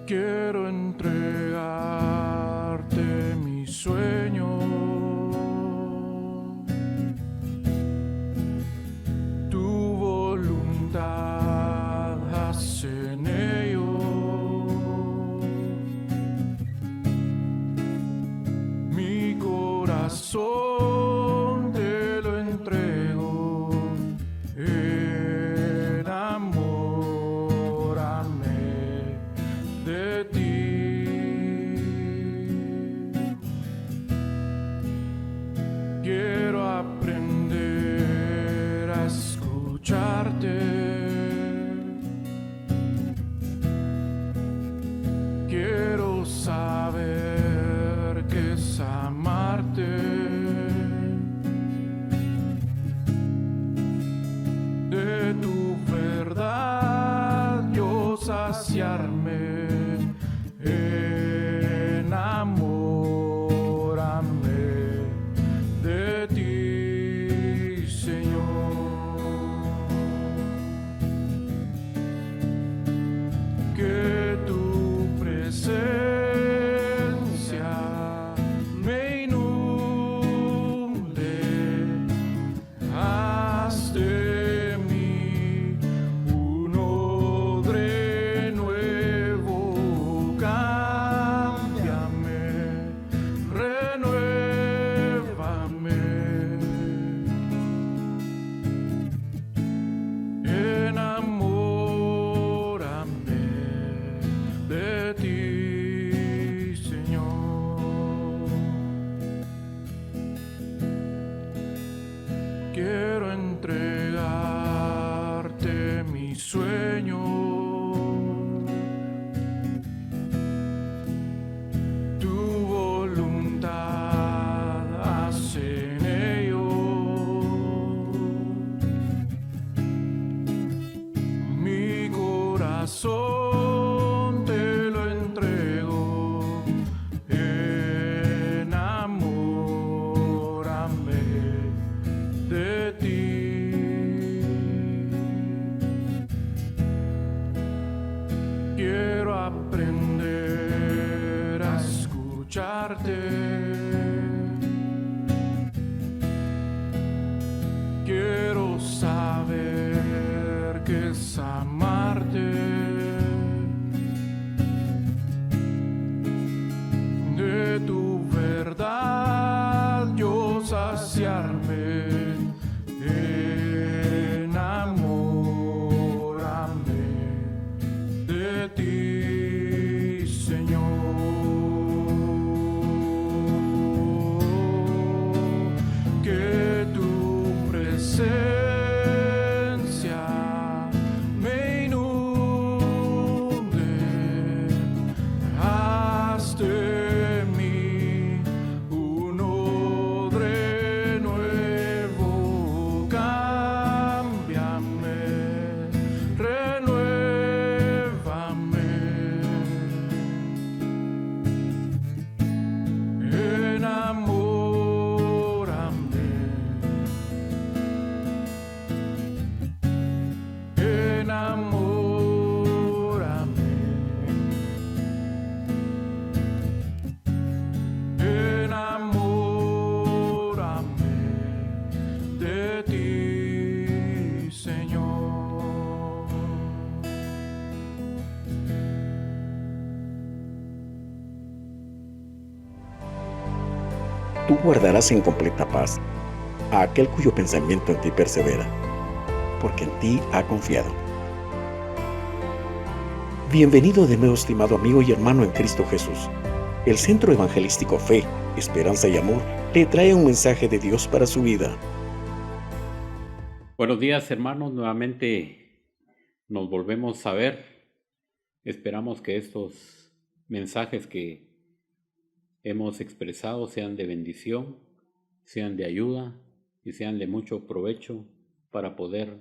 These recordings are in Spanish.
Quiero entregarte mi sueño, tu voluntad haz en ello. Mi corazón te lo entrego, enamórame de ti. Quiero aprender a escucharte. Quiero saber qué es amarte. De tu verdad yo saciarme. Enamórame de ti, Señor. Que tu presencia me inunde, haz de mí un odre nuevo, cámbiame, renuévame, enamórame de ti, Señor. Quiero entregarte mi sueño, tu voluntad haz en ello. Mi corazón te lo entrego, enamórame de ti. Quiero aprender a escucharte. Quiero saber qué es amarte. De tu verdad yo saciarme. Enamórame de ti, Señor. Que tu presencia me inunde, haz de mí un odre nuevo, cámbiame, renuévame, enamórame, enamórame, enamórame de ti, Señor. Tú guardarás en completa paz a aquel cuyo pensamiento en ti persevera, porque en ti ha confiado. Bienvenido de nuevo, estimado amigo y hermano en Cristo Jesús. El Centro Evangelístico Fe, Esperanza y Amor le trae un mensaje de Dios para su vida. Buenos días, hermanos. Nuevamente nos volvemos a ver. Esperamos que estos mensajes que hemos expresado sean de bendición, sean de ayuda y sean de mucho provecho para poder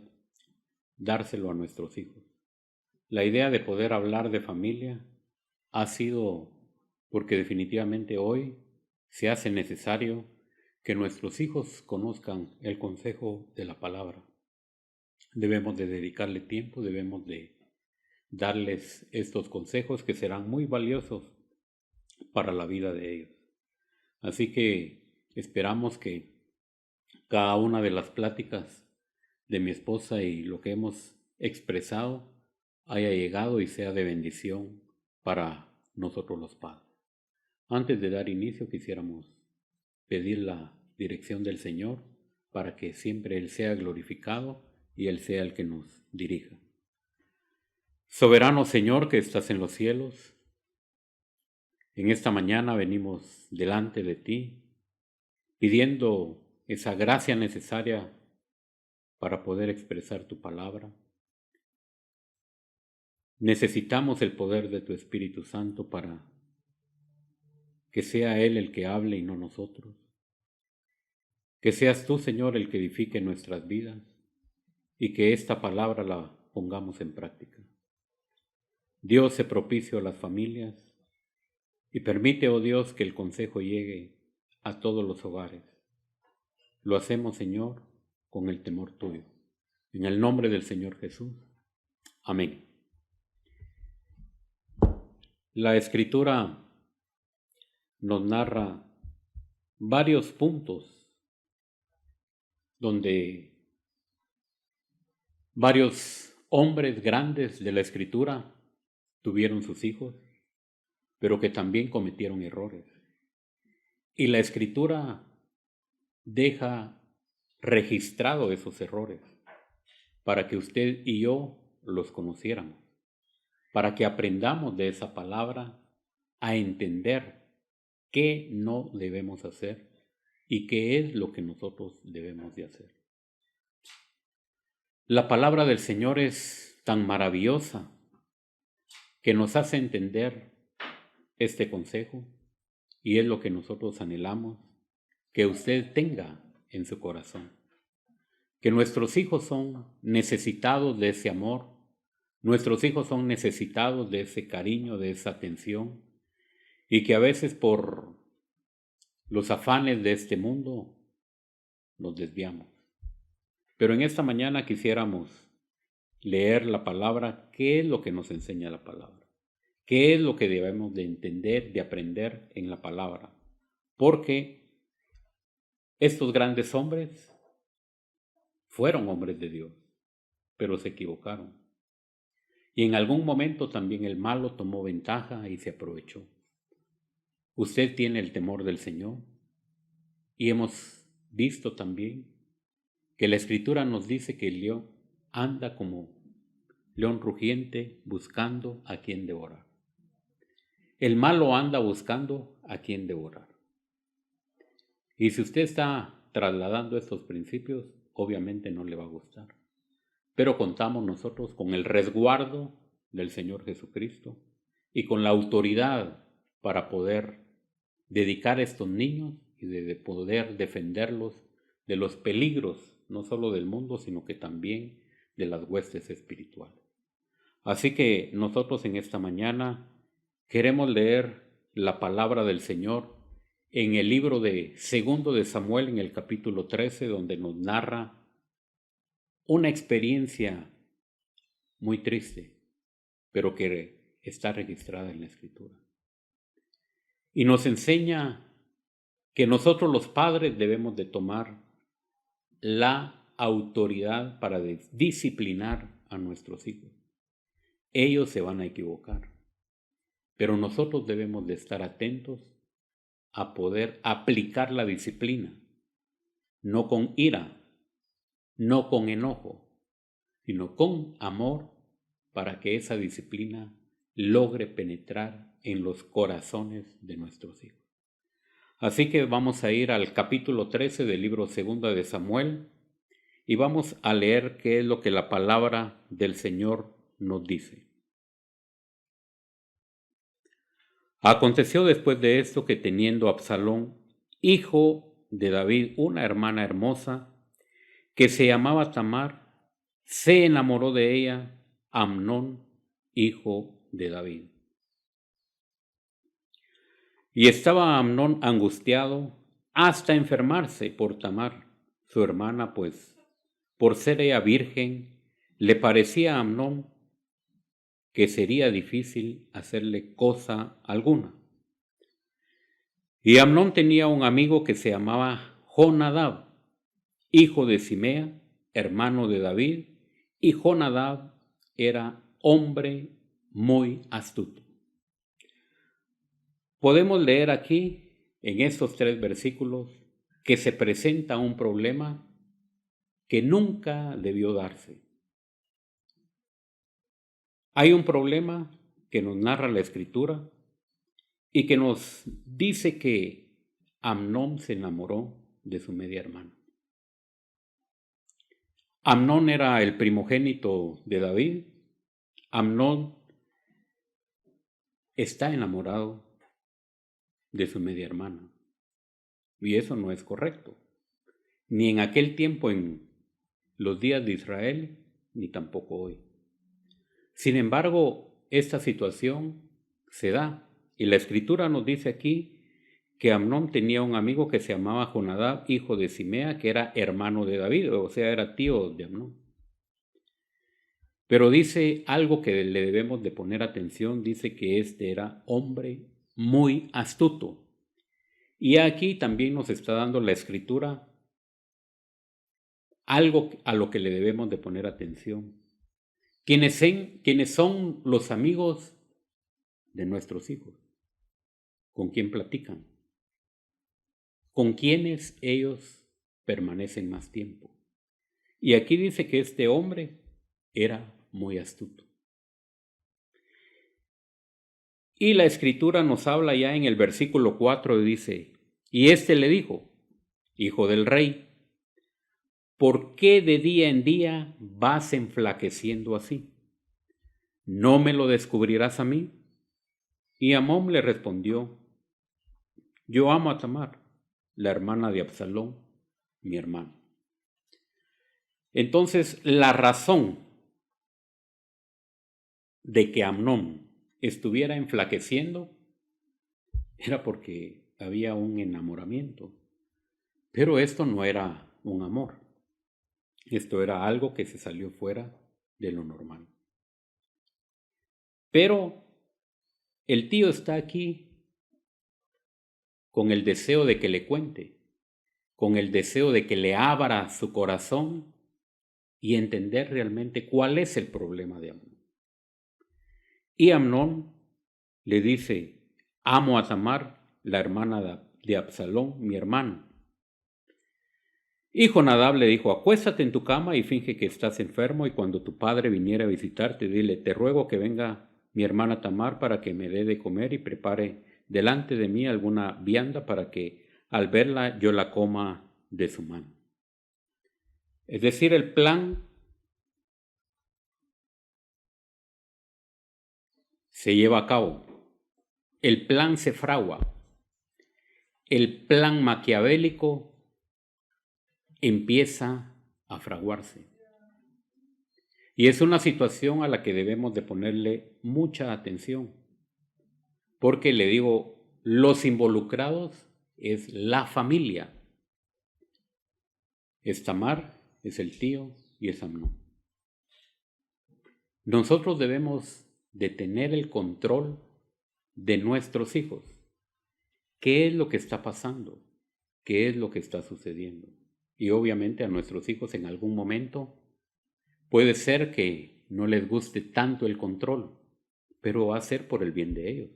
dárselo a nuestros hijos. La idea de poder hablar de familia ha sido porque definitivamente hoy se hace necesario que nuestros hijos conozcan el consejo de la palabra. Debemos de dedicarle tiempo, debemos de darles estos consejos que serán muy valiosos para la vida de ellos. Así que esperamos que cada una de las pláticas de mi esposa y lo que hemos expresado haya llegado y sea de bendición para nosotros los padres. Antes de dar inicio, quisiéramos pedir la dirección del Señor para que siempre Él sea glorificado y Él sea el que nos dirija. Soberano Señor que estás en los cielos, en esta mañana venimos delante de ti pidiendo esa gracia necesaria para poder expresar tu palabra. Necesitamos el poder de tu Espíritu Santo para que sea Él el que hable y no nosotros. Que seas tú, Señor, el que edifique nuestras vidas y que esta palabra la pongamos en práctica. Dios se propicio a las familias y permite, oh Dios, que el consejo llegue a todos los hogares. Lo hacemos, Señor, con el temor tuyo. En el nombre del Señor Jesús. Amén. La Escritura nos narra varios puntos donde varios hombres grandes de la Escritura tuvieron sus hijos, pero que también cometieron errores. Y la Escritura deja registrado esos errores para que usted y yo los conociéramos, para que aprendamos de esa palabra a entender qué no debemos hacer y qué es lo que nosotros debemos de hacer. La palabra del Señor es tan maravillosa que nos hace entender este consejo y es lo que nosotros anhelamos que usted tenga en su corazón. Que nuestros hijos son necesitados de ese amor, nuestros hijos son necesitados de ese cariño, de esa atención, y que a veces por los afanes de este mundo nos desviamos. Pero en esta mañana quisiéramos leer la palabra. ¿Qué es lo que nos enseña la palabra? ¿Qué es lo que debemos de entender, de aprender en la palabra? Porque estos grandes hombres fueron hombres de Dios, pero se equivocaron. Y en algún momento también el malo tomó ventaja y se aprovechó. Usted tiene el temor del Señor y hemos visto también que la Escritura nos dice que el león anda como león rugiente buscando a quien devorar. El malo anda buscando a quien devorar. Y si usted está trasladando estos principios, obviamente no le va a gustar. Pero contamos nosotros con el resguardo del Señor Jesucristo y con la autoridad para poder dedicar a estos niños y de poder defenderlos de los peligros, no solo del mundo, sino que también de las huestes espirituales. Así que nosotros en esta mañana queremos leer la palabra del Señor en el libro de 2 de Samuel, en el capítulo 13, donde nos narra una experiencia muy triste, pero que está registrada en la Escritura. Y nos enseña que nosotros los padres debemos de tomar la autoridad para disciplinar a nuestros hijos. Ellos se van a equivocar, pero nosotros debemos de estar atentos a poder aplicar la disciplina, no con ira, no con enojo, sino con amor, para que esa disciplina logre penetrar en los corazones de nuestros hijos. Así que vamos a ir al capítulo 13 del libro 2 de Samuel y vamos a leer qué es lo que la palabra del Señor nos dice. Aconteció después de esto que teniendo Absalón, hijo de David, una hermana hermosa, que se llamaba Tamar, se enamoró de ella Amnón, hijo de David. Y estaba Amnón angustiado hasta enfermarse por Tamar, su hermana, pues por ser ella virgen, le parecía a Amnón que sería difícil hacerle cosa alguna. Y Amnón tenía un amigo que se llamaba Jonadab, hijo de Simea, hermano de David, y Jonadab era hombre muy astuto. Podemos leer aquí, en estos 3 versículos, que se presenta un problema que nunca debió darse. Hay un problema que nos narra la Escritura y que nos dice que Amnón se enamoró de su media hermana. Amnón era el primogénito de David. Amnón está enamorado de su media hermana. Y eso no es correcto. Ni en aquel tiempo, en los días de Israel, ni tampoco hoy. Sin embargo, esta situación se da. Y la Escritura nos dice aquí que Amnón tenía un amigo que se llamaba Jonadab, hijo de Simea, que era hermano de David, o sea, era tío de Amnón. Pero dice algo que le debemos de poner atención, dice que este era hombre muy astuto. Y aquí también nos está dando la Escritura algo a lo que le debemos de poner atención. ¿Quiénes son los amigos de nuestros hijos? ¿Con quién platican? ¿Con quiénes ellos permanecen más tiempo? Y aquí dice que este hombre era muy astuto. Y la Escritura nos habla ya en el versículo 4, dice, y este le dijo, hijo del rey, ¿por qué de día en día vas enflaqueciendo así? ¿No me lo descubrirás a mí? Y Amnón le respondió, yo amo a Tamar, la hermana de Absalón, mi hermano. Entonces, la razón de que Amnón estuviera enflaqueciendo era porque había un enamoramiento. Pero esto no era un amor. Esto era algo que se salió fuera de lo normal. Pero el tío está aquí con el deseo de que le cuente, con el deseo de que le abra su corazón y entender realmente cuál es el problema de Amnón. Y Amnón le dice, amo a Tamar, la hermana de Absalón, mi hermano. Y Jonadab le dijo, acuéstate en tu cama y finge que estás enfermo, y cuando tu padre viniera a visitarte, dile, te ruego que venga mi hermana Tamar para que me dé de comer y prepare delante de mí alguna vianda para que al verla yo la coma de su mano. Es decir, el plan se lleva a cabo, el plan se fragua, el plan maquiavélico empieza a fraguarse. Y es una situación a la que debemos de ponerle mucha atención, porque le digo, los involucrados es la familia. Es Tamar, es el tío y es Amnón. Nosotros debemos de tener el control de nuestros hijos. ¿Qué es lo que está pasando? ¿Qué es lo que está sucediendo? Y obviamente a nuestros hijos en algún momento puede ser que no les guste tanto el control, pero va a ser por el bien de ellos.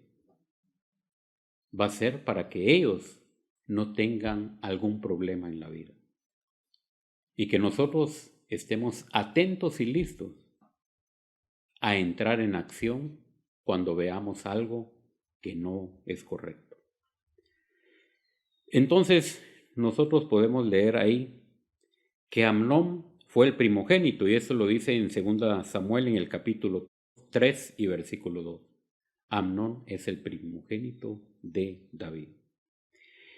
Va a ser para que ellos no tengan algún problema en la vida. Y que nosotros estemos atentos y listos a entrar en acción cuando veamos algo que no es correcto. Entonces, nosotros podemos leer ahí que Amnón fue el primogénito, y eso lo dice en 2 Samuel en el capítulo 3 y versículo 2. Amnón es el primogénito de David.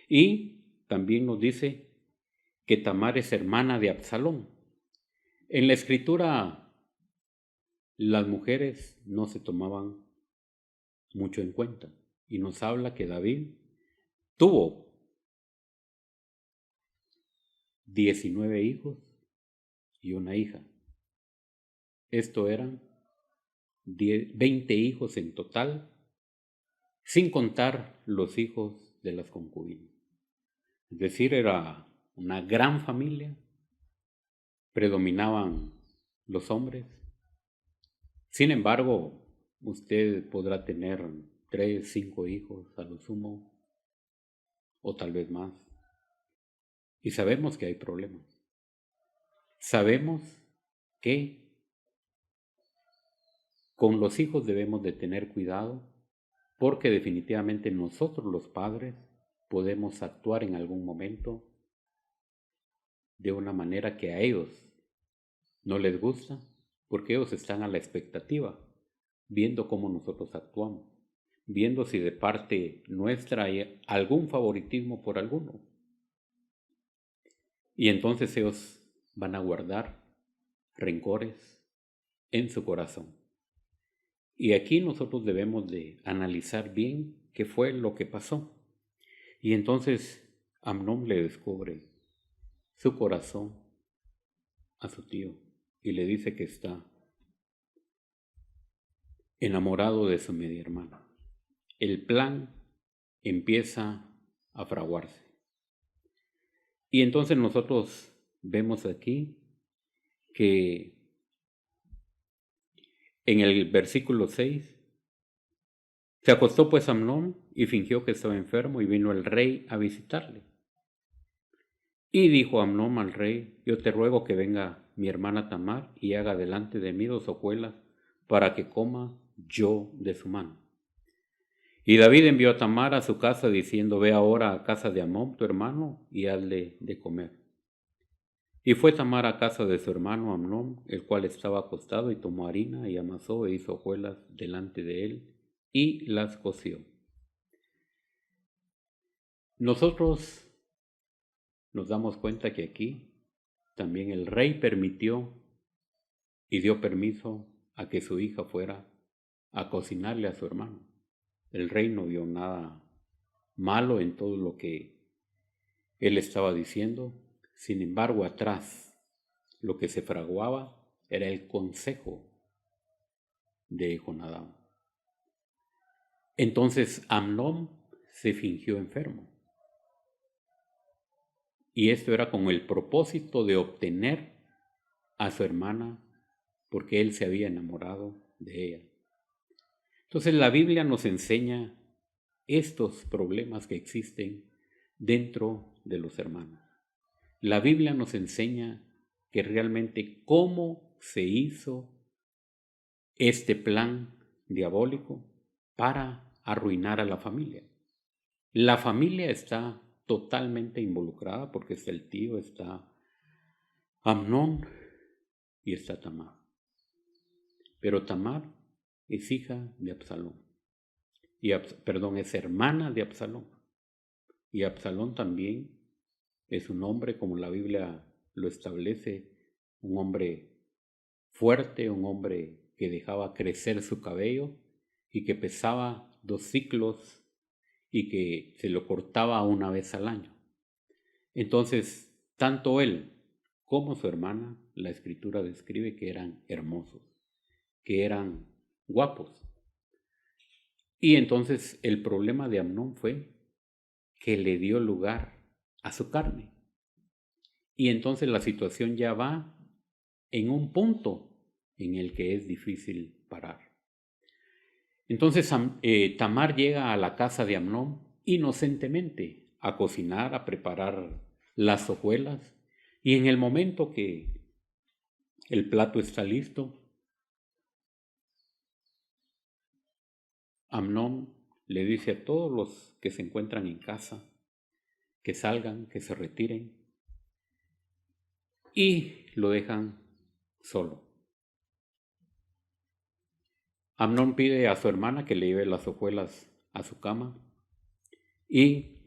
Y también nos dice que Tamar es hermana de Absalón. En la Escritura, las mujeres no se tomaban mucho en cuenta, y nos habla que David tuvo 19 hijos y una hija. Esto eran 20 hijos en total, sin contar los hijos de las concubinas. Es decir, era una gran familia, predominaban los hombres. Sin embargo, usted podrá tener 3, 5 hijos a lo sumo, o tal vez más. Y sabemos que hay problemas. Sabemos que con los hijos debemos de tener cuidado, porque definitivamente nosotros los padres podemos actuar en algún momento de una manera que a ellos no les gusta, porque ellos están a la expectativa, viendo cómo nosotros actuamos, viendo si de parte nuestra hay algún favoritismo por alguno. Y entonces ellos van a guardar rencores en su corazón. Y aquí nosotros debemos de analizar bien qué fue lo que pasó. Y entonces Amnón le descubre su corazón a su tío y le dice que está enamorado de su media hermana. El plan empieza a fraguarse. Y entonces nosotros vemos aquí que en el versículo 6, se acostó pues Amnón y fingió que estaba enfermo y vino el rey a visitarle. Y dijo Amnón al rey: yo te ruego que venga mi hermana Tamar y haga delante de mí 2 hojuelas para que coma yo de su mano. Y David envió a Tamar a su casa diciendo: ve ahora a casa de Amnón tu hermano y hazle de comer. Y fue Tamar a casa de su hermano Amnón, el cual estaba acostado, y tomó harina y amasó e hizo hojuelas delante de él y las coció. Nosotros nos damos cuenta que aquí también el rey permitió y dio permiso a que su hija fuera a cocinarle a su hermano. El rey no vio nada malo en todo lo que él estaba diciendo. Sin embargo, atrás lo que se fraguaba era el consejo de Jonadab. Entonces Amnón se fingió enfermo. Y esto era con el propósito de obtener a su hermana, porque él se había enamorado de ella. Entonces la Biblia nos enseña estos problemas que existen dentro de los hermanos. La Biblia nos enseña que realmente cómo se hizo este plan diabólico para arruinar a la familia. La familia está totalmente involucrada porque está el tío, está Amnón y está Tamar. Pero Tamar es hija de Absalón. Es hermana de Absalón. Y Absalón también es un hombre, como la Biblia lo establece, un hombre fuerte, un hombre que dejaba crecer su cabello y que pesaba 2 ciclos y que se lo cortaba una vez al año. Entonces, tanto él como su hermana, la Escritura describe que eran hermosos, que eran guapos. Y entonces el problema de Amnón fue que le dio lugar a su carne. Y entonces la situación ya va en un punto en el que es difícil parar. Entonces Tamar llega a la casa de Amnón inocentemente a cocinar, a preparar las hojuelas, y en el momento que el plato está listo, Amnón le dice a todos los que se encuentran en casa que salgan, que se retiren, y lo dejan solo. Amnón pide a su hermana que le lleve las hojuelas a su cama, y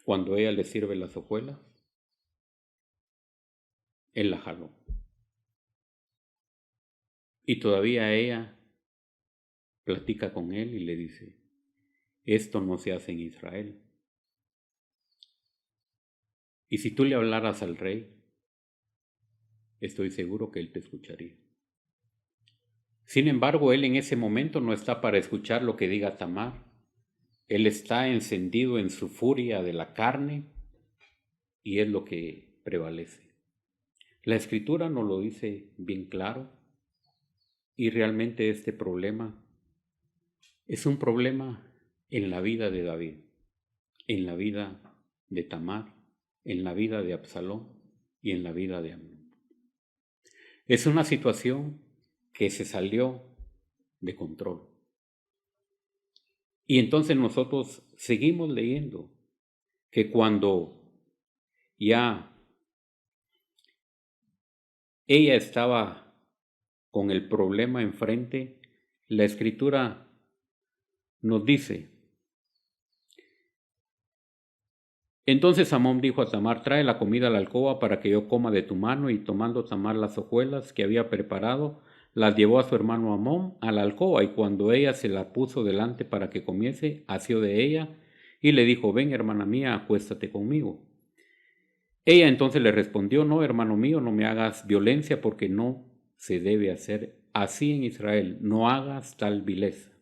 cuando ella le sirve las hojuelas, él la jaló. Y todavía ella platica con él y le dice: esto no se hace en Israel. Y si tú le hablaras al rey, estoy seguro que él te escucharía. Sin embargo, él en ese momento no está para escuchar lo que diga Tamar. Él está encendido en su furia de la carne y es lo que prevalece. La Escritura nos lo dice bien claro y realmente este problema es un problema en la vida de David, en la vida de Tamar, en la vida de Absalón y en la vida de Amnón. Es una situación que se salió de control. Y entonces nosotros seguimos leyendo que cuando ya ella estaba con el problema enfrente, la Escritura nos dice: entonces Amnón dijo a Tamar: trae la comida a la alcoba para que yo coma de tu mano. Y tomando Tamar las hojuelas que había preparado, las llevó a su hermano Amnón a la alcoba, y cuando ella se la puso delante para que comiese, asió de ella y le dijo: ven, hermana mía, acuéstate conmigo. Ella entonces le respondió: no, hermano mío, no me hagas violencia, porque no se debe hacer así en Israel, no hagas tal vileza.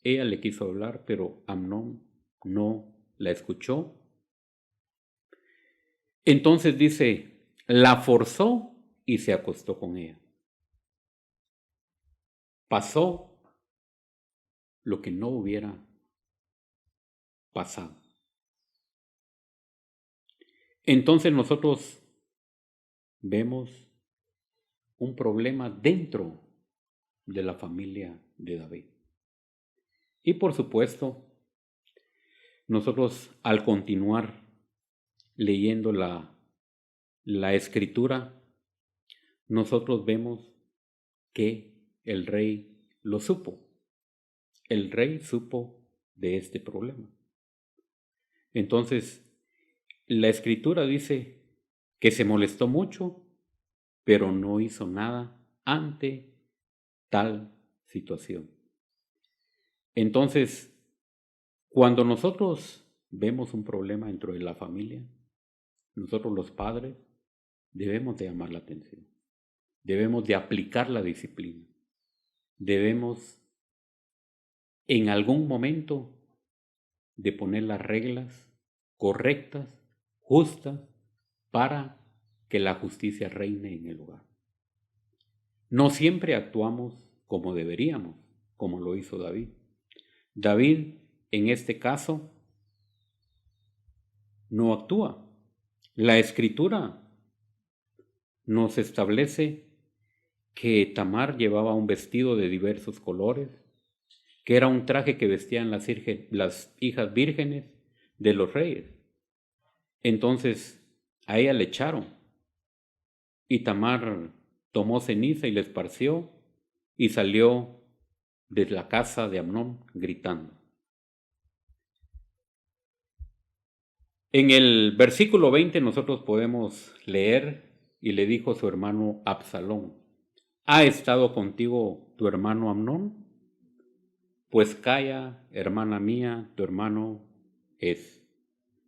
Ella le quiso hablar, pero Amnón no la escuchó. Entonces dice, la forzó y se acostó con ella. Pasó lo que no hubiera pasado. Entonces nosotros vemos un problema dentro de la familia de David. Y por supuesto, nosotros al continuar leyendo la Escritura, nosotros vemos que el rey lo supo. El rey supo de este problema. Entonces, la Escritura dice que se molestó mucho, pero no hizo nada ante tal situación. Entonces, cuando nosotros vemos un problema dentro de la familia, nosotros los padres debemos de llamar la atención, debemos de aplicar la disciplina, debemos en algún momento de poner las reglas correctas, justas, para que la justicia reine en el hogar. No siempre actuamos como deberíamos, como lo hizo David. David, en este caso, no actúa. La Escritura nos establece que Tamar llevaba un vestido de diversos colores, que era un traje que vestían las hijas vírgenes de los reyes. Entonces a ella le echaron, y Tamar tomó ceniza y le esparció y salió de la casa de Amnón gritando. En el versículo 20 nosotros podemos leer: y le dijo su hermano Absalón: ¿ha estado contigo tu hermano Amnón? Pues calla, hermana mía, tu hermano es.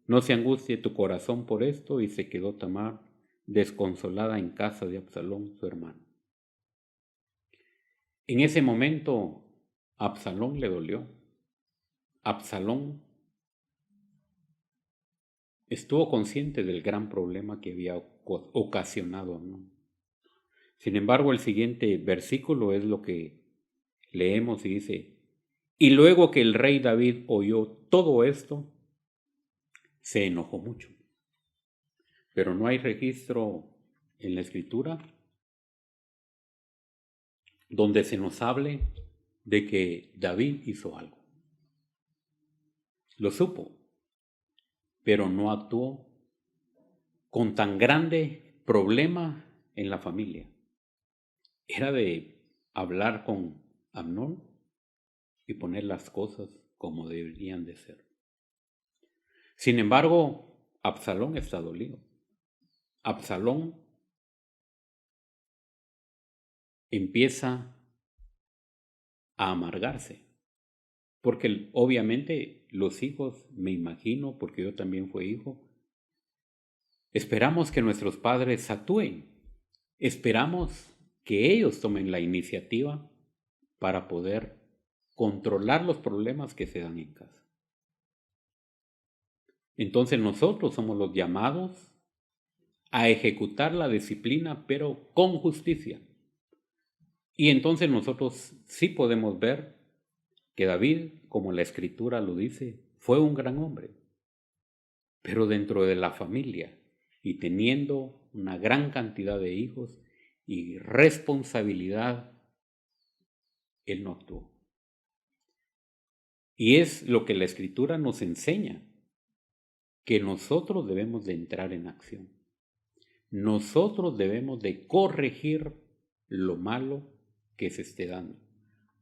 No se angustie tu corazón por esto. Y se quedó Tamar desconsolada en casa de Absalón, su hermano. En ese momento, Absalón le dolió. Absalón estuvo consciente del gran problema que había ocasionado Amnón. Sin embargo, el siguiente versículo es lo que leemos y dice: y luego que el rey David oyó todo esto, se enojó mucho. Pero no hay registro en la Escritura donde se nos hable de que David hizo algo. Lo supo, pero no actuó con tan grande problema en la familia. Era de hablar con Amnón y poner las cosas como deberían de ser. Sin embargo, Absalón está dolido. Absalón empieza a amargarse, porque obviamente los hijos, me imagino, porque yo también fui hijo, esperamos que nuestros padres actúen, esperamos que ellos tomen la iniciativa para poder controlar los problemas que se dan en casa. Entonces nosotros somos los llamados a ejecutar la disciplina, pero con justicia. Y entonces nosotros sí podemos ver que David, como la Escritura lo dice, fue un gran hombre, pero dentro de la familia y teniendo una gran cantidad de hijos y responsabilidad, él no actuó. Y es lo que la Escritura nos enseña, que nosotros debemos de entrar en acción. Nosotros debemos de corregir lo malo que se esté dando,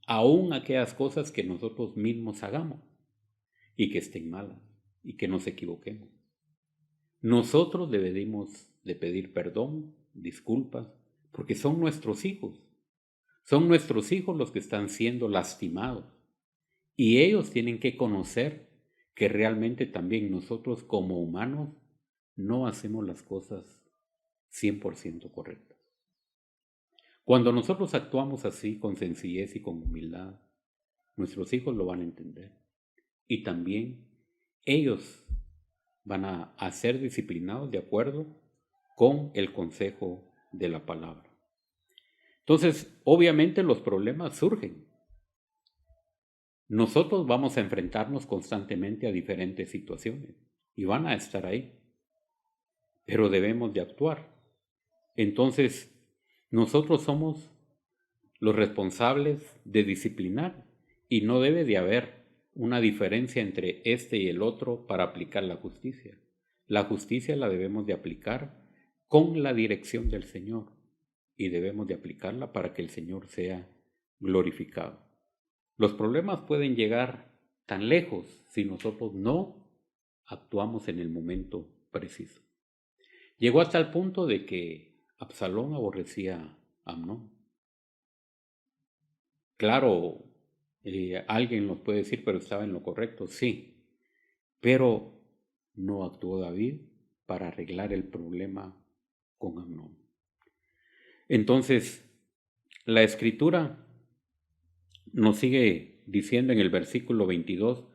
aún aquellas cosas que nosotros mismos hagamos y que estén malas y que nos equivoquemos. Nosotros debemos de pedir perdón, disculpas, porque son nuestros hijos. Son nuestros hijos los que están siendo lastimados. Y ellos tienen que conocer que realmente también nosotros como humanos no hacemos las cosas 100% correctas. Cuando nosotros actuamos así, con sencillez y con humildad, nuestros hijos lo van a entender. Y también ellos van a ser disciplinados de acuerdo con el consejo de la palabra. Entonces, obviamente los problemas surgen. Nosotros vamos a enfrentarnos constantemente a diferentes situaciones y van a estar ahí, pero debemos de actuar. Entonces, nosotros somos los responsables de disciplinar y no debe de haber una diferencia entre este y el otro para aplicar la justicia. La justicia la debemos de aplicar con la dirección del Señor y debemos de aplicarla para que el Señor sea glorificado. Los problemas pueden llegar tan lejos si nosotros no actuamos en el momento preciso. Llegó hasta el punto de que Absalón aborrecía a Amnón. Claro, alguien nos puede decir, pero estaba en lo correcto, sí, pero no actuó David para arreglar el problema con Amnón. Entonces, la Escritura nos sigue diciendo en el versículo 22,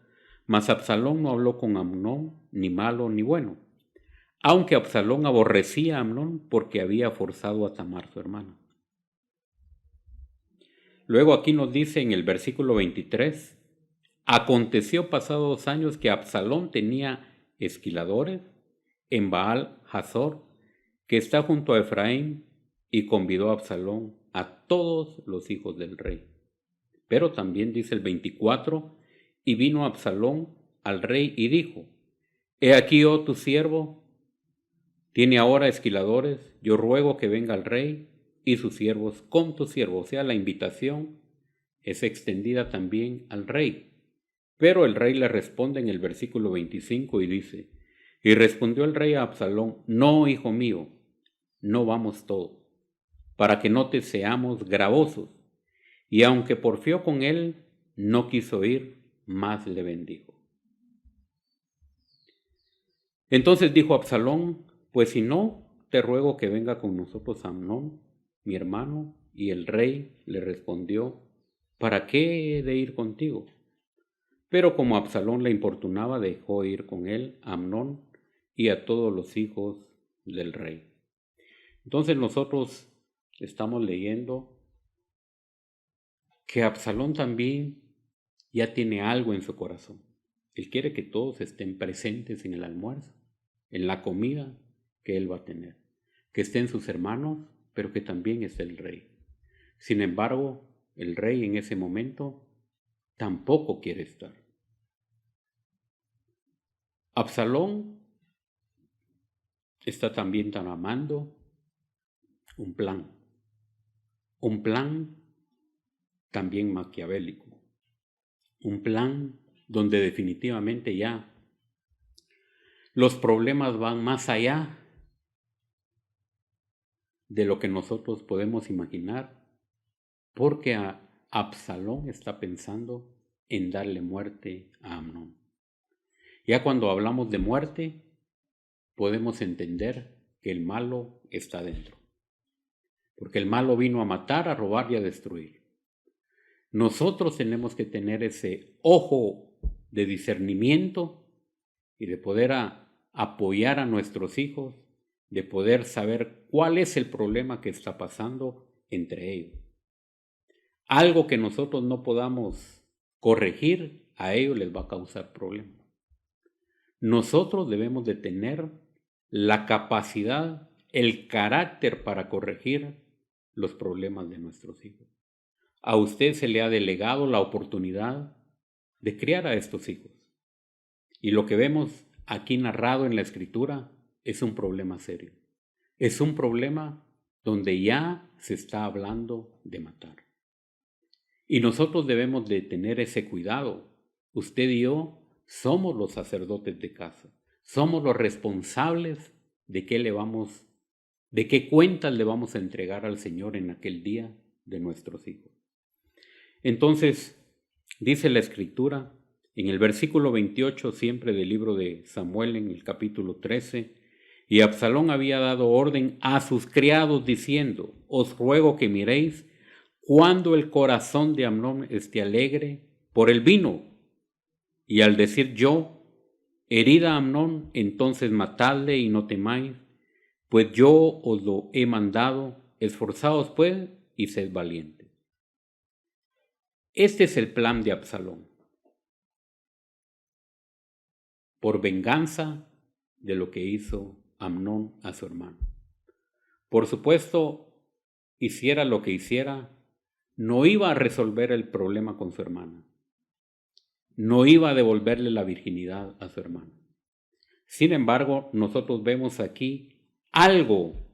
mas Absalón no habló con Amnón ni malo ni bueno, aunque Absalón aborrecía a Amnón porque había forzado a Tamar su hermana. Luego aquí nos dice en el versículo 23, aconteció pasados 2 años que Absalón tenía esquiladores en Baal Hazor, que está junto a Efraín, y convidó a Absalón a todos los hijos del rey. Pero también dice el 24, y vino Absalón al rey y dijo, he aquí, oh tu siervo, tiene ahora esquiladores, yo ruego que venga el rey y sus siervos con tu siervo. O sea, la invitación es extendida también al rey. Pero el rey le responde en el versículo 25 y dice, y respondió el rey a Absalón, no, hijo mío, no vamos todos, para que no te seamos gravosos. Y aunque porfió con él, no quiso ir, más le bendijo. Entonces dijo Absalón, pues si no, te ruego que venga con nosotros Amnón, mi hermano. Y el rey le respondió, ¿para qué he de ir contigo? Pero como Absalón le importunaba, dejó ir con él a Amnón y a todos los hijos del rey. Entonces nosotros estamos leyendo que Absalón también ya tiene algo en su corazón. Él quiere que todos estén presentes en el almuerzo, en la comida que él va a tener, que estén sus hermanos, pero que también esté el rey. Sin embargo, el rey en ese momento tampoco quiere estar. Absalón está también tramando un plan también maquiavélico, un plan donde definitivamente ya los problemas van más allá de lo que nosotros podemos imaginar, porque Absalón está pensando en darle muerte a Amnón. Ya cuando hablamos de muerte, podemos entender que el malo está dentro. porque el malo vino a matar, a robar y a destruir. Nosotros tenemos que tener ese ojo de discernimiento y de poder apoyar a nuestros hijos, de poder saber cuál es el problema que está pasando entre ellos. Algo que nosotros no podamos corregir, a ellos les va a causar problemas. Nosotros debemos de tener la capacidad, el carácter para corregir los problemas de nuestros hijos. A usted se le ha delegado la oportunidad de criar a estos hijos. Y lo que vemos aquí narrado en la Escritura es un problema serio. Es un problema donde ya se está hablando de matar. Y nosotros debemos de tener ese cuidado. Usted y yo somos los sacerdotes de casa. Somos los responsables de qué cuentas le vamos a entregar al Señor en aquel día de nuestros hijos. Entonces, dice la Escritura, en el versículo 28, siempre del libro de Samuel, en el capítulo 13, y Absalón había dado orden a sus criados diciendo: os ruego que miréis cuando el corazón de Amnón esté alegre por el vino. Y al decir yo, herida a Amnón, entonces matadle y no temáis, pues yo os lo he mandado, esforzaos pues y sed valientes. Este es el plan de Absalón, por venganza de lo que hizo Amnón a su hermano. Por supuesto, hiciera lo que hiciera, no iba a resolver el problema con su hermana. No iba a devolverle la virginidad a su hermano. Sin embargo, nosotros vemos aquí algo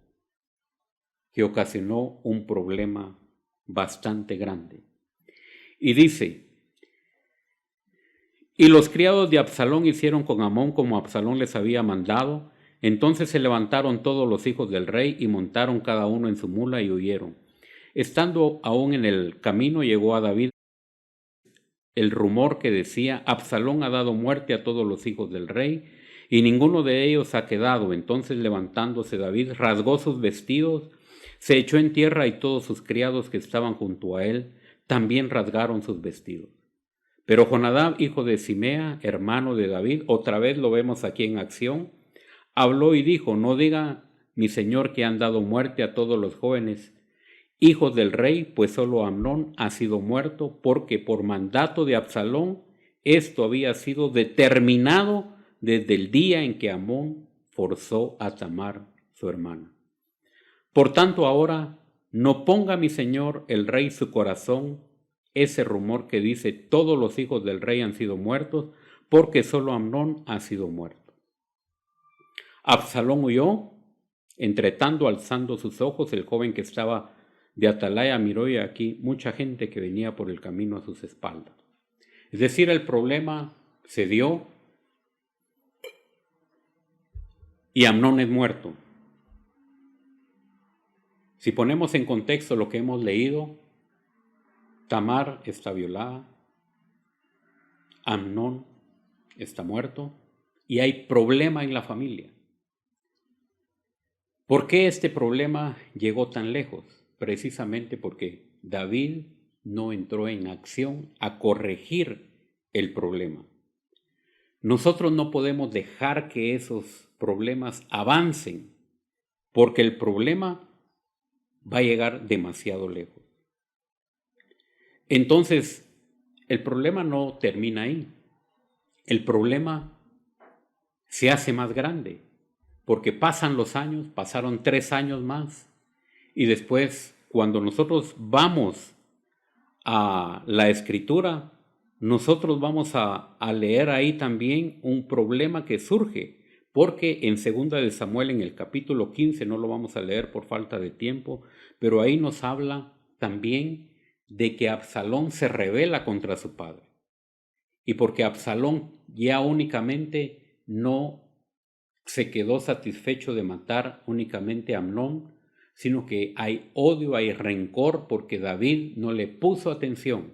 que ocasionó un problema bastante grande. Y dice: y los criados de Absalón hicieron con Amnón como Absalón les había mandado. Entonces se levantaron todos los hijos del rey y montaron cada uno en su mula y huyeron. Estando aún en el camino, llegó a David el rumor que decía: Absalón ha dado muerte a todos los hijos del rey, y ninguno de ellos ha quedado. Entonces, levantándose David, rasgó sus vestidos, se echó en tierra, y todos sus criados que estaban junto a él también rasgaron sus vestidos. Pero Jonadab, hijo de Simea, hermano de David, otra vez lo vemos aquí en acción, habló y dijo: no diga mi señor que han dado muerte a todos los jóvenes hijos del rey, pues solo Amnón ha sido muerto, porque por mandato de Absalón esto había sido determinado desde el día en que Amnón forzó a Tamar, su hermana. Por tanto, ahora no ponga mi señor el rey su corazón ese rumor que dice: todos los hijos del rey han sido muertos, porque solo Amnón ha sido muerto. Absalón huyó, entretanto, alzando sus ojos, el joven que estaba de atalaya miró, y aquí mucha gente que venía por el camino a sus espaldas. Es decir, el problema se dio y Amnón es muerto. Si ponemos en contexto lo que hemos leído, Tamar está violada, Amnón está muerto y hay problema en la familia. ¿Por qué este problema llegó tan lejos? Precisamente porque David no entró en acción a corregir el problema. Nosotros no podemos dejar que esos problemas avancen, porque el problema va a llegar demasiado lejos. Entonces, el problema no termina ahí. El problema se hace más grande, porque pasan los años, pasaron 3 años más, y después, cuando nosotros vamos a la Escritura, nosotros vamos a leer ahí también un problema que surge, porque en 2 de Samuel, en el capítulo 15, no lo vamos a leer por falta de tiempo, pero ahí nos habla también de que Absalón se rebela contra su padre. Y porque Absalón ya únicamente no se quedó satisfecho de matar únicamente a Amnón, sino que hay odio, hay rencor, porque David no le puso atención.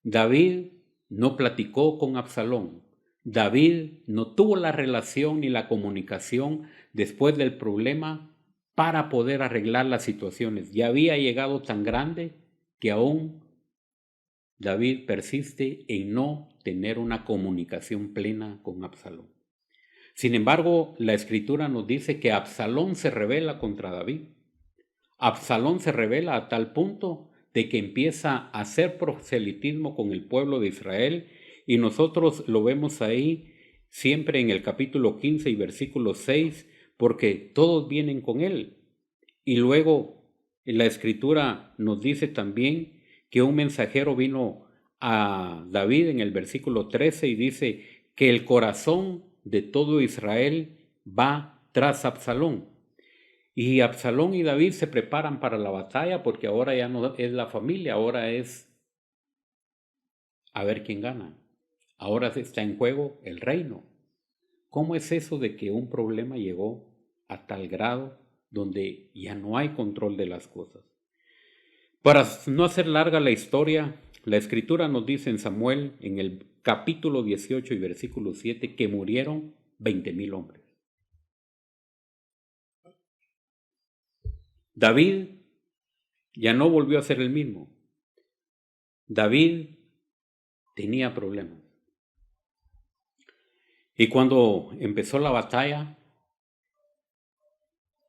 David no platicó con Absalón. David no tuvo la relación ni la comunicación después del problema para poder arreglar las situaciones. Ya había llegado tan grande que aún David persiste en no tener una comunicación plena con Absalón. Sin embargo, la Escritura nos dice que Absalón se rebela contra David. Absalón se rebela a tal punto de que empieza a hacer proselitismo con el pueblo de Israel, y nosotros lo vemos ahí siempre en el capítulo 15 y versículo 6, porque todos vienen con él. Y luego la Escritura nos dice también que un mensajero vino a David en el versículo 13 y dice que el corazón de todo Israel va tras Absalón. Y Absalón y David se preparan para la batalla, porque ahora ya no es la familia, ahora es a ver quién gana. Ahora está en juego el reino. ¿Cómo es eso de que un problema llegó a tal grado donde ya no hay control de las cosas? Para no hacer larga la historia, la Escritura nos dice en Samuel, en el capítulo 18 y versículo 7, que murieron 20,000 hombres. David ya no volvió a ser el mismo. David tenía problemas. Y cuando empezó la batalla,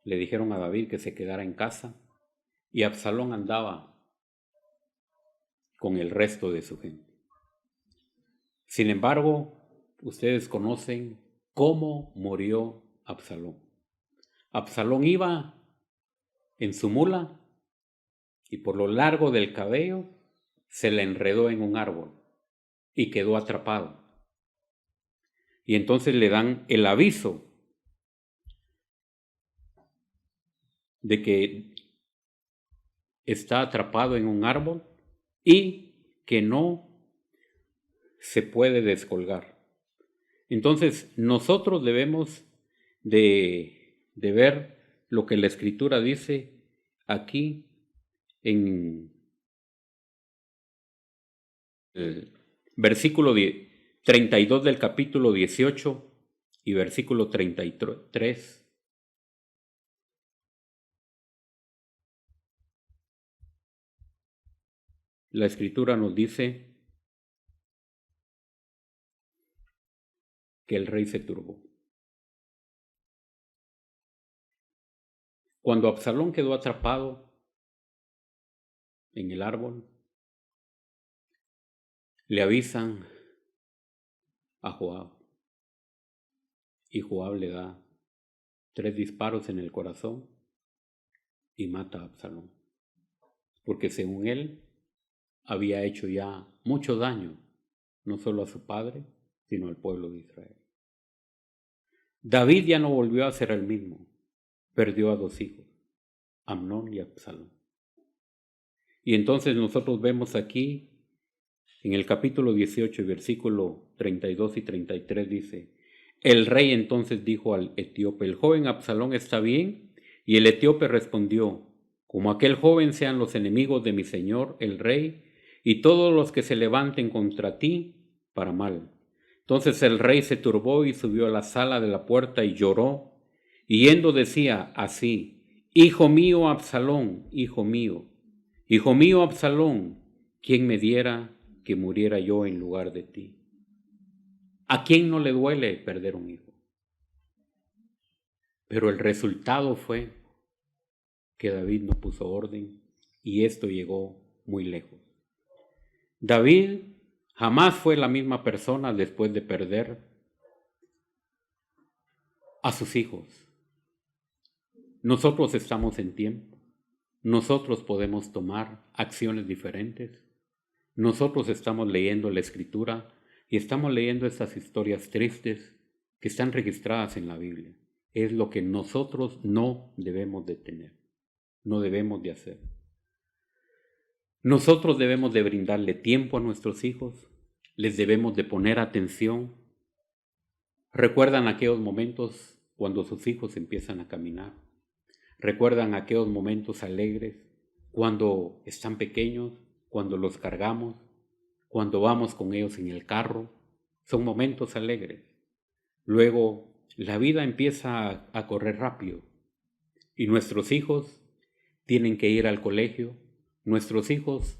le dijeron a David que se quedara en casa, y Absalón andaba con el resto de su gente. Sin embargo, ustedes conocen cómo murió Absalón. Absalón iba en su mula y por lo largo del cabello se le enredó en un árbol y quedó atrapado. Y entonces le dan el aviso de que está atrapado en un árbol y que no se puede descolgar. Entonces nosotros debemos de ver lo que la Escritura dice aquí en el versículo 32 del capítulo 18 y versículo 33. La Escritura nos dice que el rey se turbó. Cuando Absalón quedó atrapado en el árbol, le avisan a Joab, y Joab le da 3 disparos en el corazón y mata a Absalón, porque según él había hecho ya mucho daño, no solo a su padre, sino al pueblo de Israel. David ya no volvió a ser el mismo, perdió a 2 hijos, Amnón y Absalón. Y entonces nosotros vemos aquí, en el capítulo 18, versículo 32 y 33 dice, el rey entonces dijo al etíope, el joven Absalón está bien, y el etíope respondió, como aquel joven sean los enemigos de mi señor el rey, y todos los que se levanten contra ti para mal. Entonces el rey se turbó y subió a la sala de la puerta y lloró, y yendo decía así, hijo mío Absalón, hijo mío Absalón, ¿quién me diera que muriera yo en lugar de ti? ¿A quién no le duele perder un hijo? Pero el resultado fue que David no puso orden y esto llegó muy lejos. David jamás fue la misma persona después de perder a sus hijos. Nosotros estamos en tiempo. Nosotros podemos tomar acciones diferentes. Nosotros estamos leyendo la Escritura y estamos leyendo estas historias tristes que están registradas en la Biblia. Es lo que nosotros no debemos de tener, no debemos de hacer. Nosotros debemos de brindarle tiempo a nuestros hijos, les debemos de poner atención. ¿Recuerdan aquellos momentos cuando sus hijos empiezan a caminar? ¿Recuerdan aquellos momentos alegres cuando están pequeños, cuando los cargamos, cuando vamos con ellos en el carro? Son momentos alegres. Luego la vida empieza a correr rápido Y nuestros hijos tienen que ir al colegio. Nuestros hijos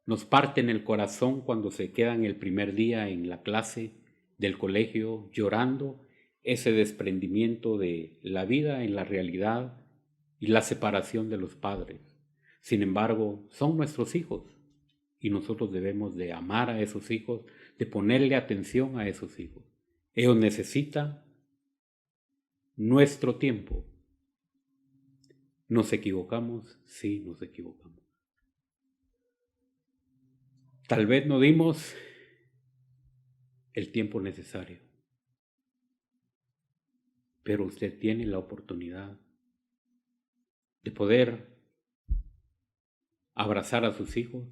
nos parten el corazón cuando se quedan el primer día en la clase del colegio llorando ese desprendimiento de la vida en la realidad y la separación de los padres. Sin embargo, son nuestros hijos y nosotros debemos de amar a esos hijos, de ponerle atención a esos hijos. Ellos necesitan nuestro tiempo. ¿Nos equivocamos? Sí, nos equivocamos. Tal vez no dimos el tiempo necesario, pero usted tiene la oportunidad de poder abrazar a sus hijos,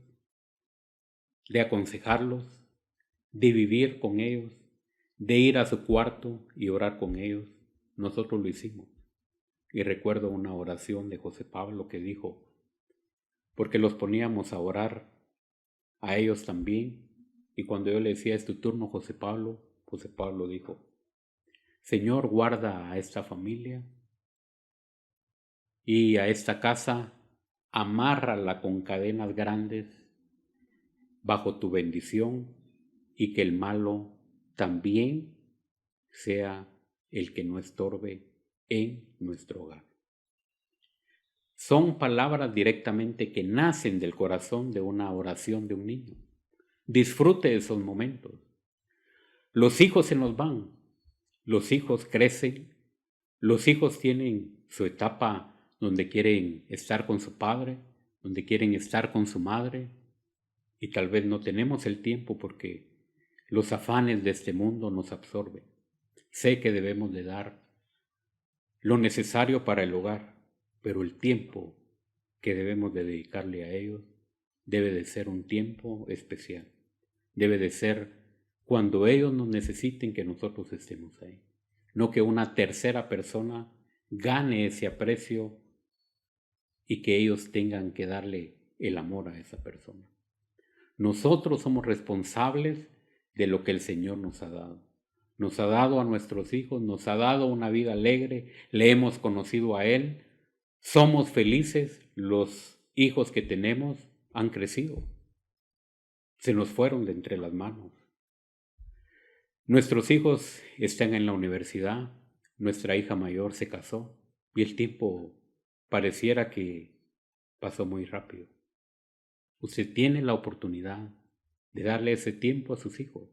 de aconsejarlos, de vivir con ellos, de ir a su cuarto y orar con ellos. Nosotros lo hicimos. Y recuerdo una oración de José Pablo que dijo, porque los poníamos a orar a ellos también, y cuando yo le decía, es tu turno, José Pablo dijo, Señor, guarda a esta familia y a esta casa, amárrala con cadenas grandes bajo tu bendición, y que el malo también sea el que no estorbe en nuestro hogar. Son palabras directamente que nacen del corazón de una oración de un niño. Disfrute esos momentos. Los hijos se nos van, los hijos crecen, los hijos tienen su etapa donde quieren estar con su padre, donde quieren estar con su madre, y tal vez no tenemos el tiempo porque los afanes de este mundo nos absorben. Sé que debemos de dar lo necesario para el hogar, pero el tiempo que debemos de dedicarle a ellos debe de ser un tiempo especial. Debe de ser cuando ellos nos necesiten que nosotros estemos ahí. No que una tercera persona gane ese aprecio y que ellos tengan que darle el amor a esa persona. Nosotros somos responsables de lo que el Señor nos ha dado. Nos ha dado a nuestros hijos, nos ha dado una vida alegre, le hemos conocido a Él, somos felices, los hijos que tenemos han crecido, se nos fueron de entre las manos. Nuestros hijos están en la universidad, nuestra hija mayor se casó y el tiempo pareciera que pasó muy rápido. Usted tiene la oportunidad de darle ese tiempo a sus hijos,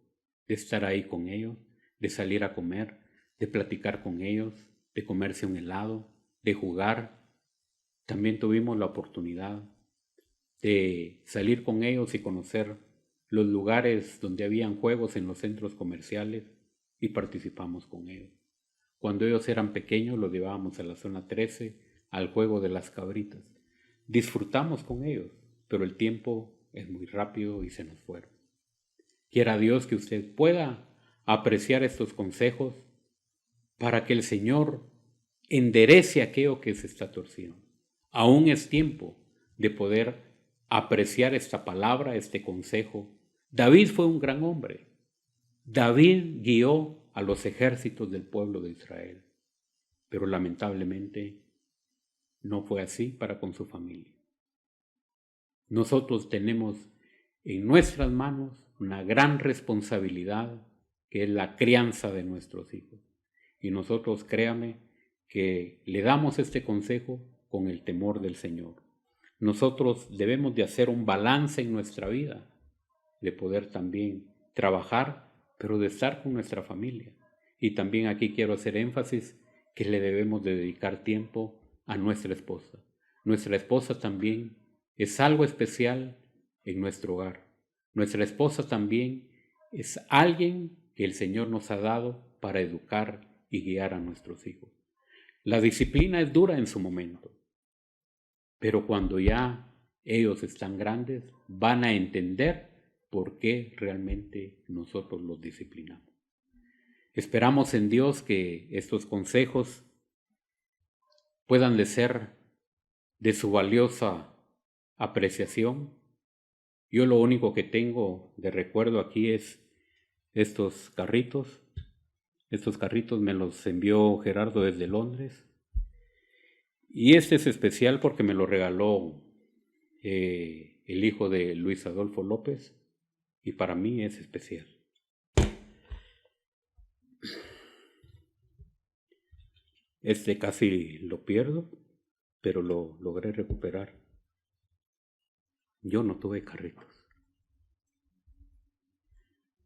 de estar ahí con ellos, de salir a comer, de platicar con ellos, de comerse un helado, de jugar. También tuvimos la oportunidad de salir con ellos y conocer los lugares donde habían juegos en los centros comerciales y participamos con ellos. Cuando ellos eran pequeños los llevábamos a la zona 13, al juego de las cabritas. Disfrutamos con ellos, pero el tiempo es muy rápido y se nos fueron. Quiera Dios que usted pueda apreciar estos consejos para que el Señor enderece aquello que se está torciendo. Aún es tiempo de poder apreciar esta palabra, este consejo. David fue un gran hombre. David guió a los ejércitos del pueblo de Israel, pero lamentablemente no fue así para con su familia. Nosotros tenemos en nuestras manos una gran responsabilidad que es la crianza de nuestros hijos. Y nosotros, créame, que le damos este consejo con el temor del Señor. Nosotros debemos de hacer un balance en nuestra vida, de poder también trabajar, pero de estar con nuestra familia. Y también aquí quiero hacer énfasis que le debemos de dedicar tiempo a nuestra esposa. Nuestra esposa también es algo especial en nuestro hogar. Nuestra esposa también es alguien que el Señor nos ha dado para educar y guiar a nuestros hijos. La disciplina es dura en su momento, pero cuando ya ellos están grandes, van a entender por qué realmente nosotros los disciplinamos. Esperamos en Dios que estos consejos puedan de ser de su valiosa apreciación. Yo lo único que tengo de recuerdo aquí es estos carritos. Estos carritos me los envió Gerardo desde Londres. Y este es especial porque me lo regaló el hijo de Luis Adolfo López, y para mí es especial. Este casi lo pierdo, pero lo logré recuperar. Yo no tuve carritos.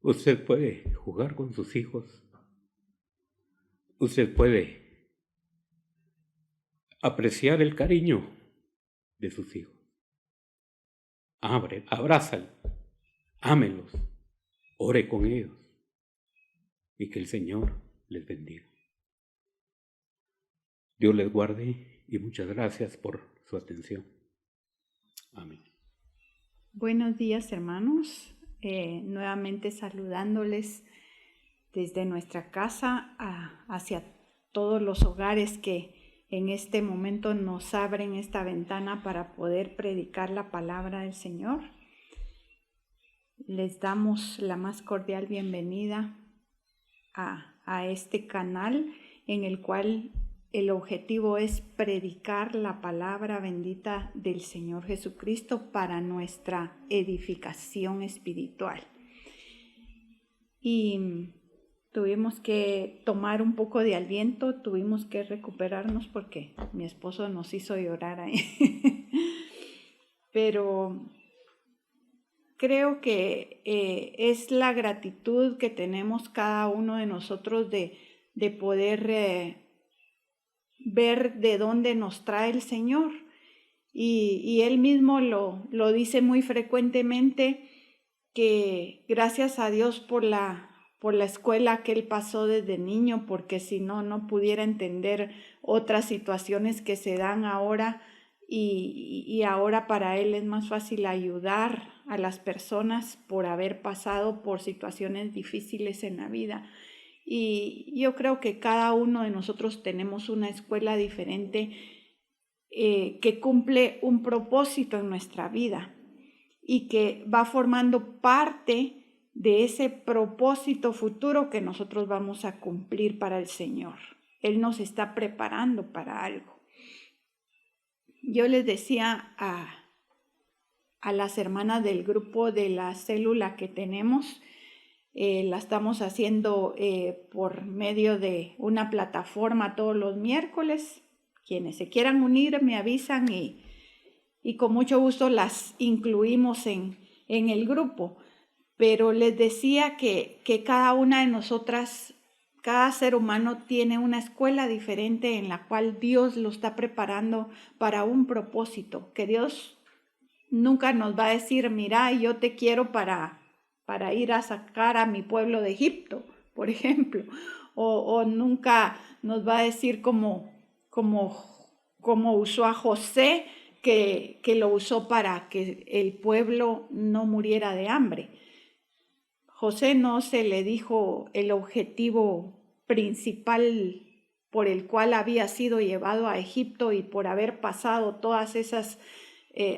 Usted puede jugar con sus hijos. Usted puede apreciar el cariño de sus hijos. Abrázalos, ámelos, ore con ellos y que el Señor les bendiga. Dios les guarde y muchas gracias por su atención. Amén. Buenos días, hermanos. Nuevamente saludándoles desde nuestra casa hacia todos los hogares que en este momento nos abren esta ventana para poder predicar la palabra del Señor. Les damos la más cordial bienvenida a este canal en el cual el objetivo es predicar la palabra bendita del Señor Jesucristo para nuestra edificación espiritual. Y tuvimos que tomar un poco de aliento, tuvimos que recuperarnos porque mi esposo nos hizo llorar ahí. Pero creo que es la gratitud que tenemos cada uno de nosotros de poder ver de dónde nos trae el Señor. Y Él mismo lo dice muy frecuentemente, que gracias a Dios por la escuela que Él pasó desde niño, porque si no pudiera entender otras situaciones que se dan ahora, y ahora para Él es más fácil ayudar a las personas por haber pasado por situaciones difíciles en la vida. Y yo creo que cada uno de nosotros tenemos una escuela diferente que cumple un propósito en nuestra vida y que va formando parte de ese propósito futuro que nosotros vamos a cumplir para el Señor. Él nos está preparando para algo. Yo les decía a las hermanas del grupo de la célula que tenemos, la estamos haciendo por medio de una plataforma todos los miércoles. Quienes se quieran unir me avisan y con mucho gusto las incluimos en el grupo. Pero les decía que cada una de nosotras, cada ser humano tiene una escuela diferente en la cual Dios lo está preparando para un propósito. Que Dios nunca nos va a decir, mira, yo te quiero para ir a sacar a mi pueblo de Egipto, por ejemplo. O nunca nos va a decir como usó a José, que lo usó para que el pueblo no muriera de hambre. José no se le dijo el objetivo principal por el cual había sido llevado a Egipto y por haber pasado todas esas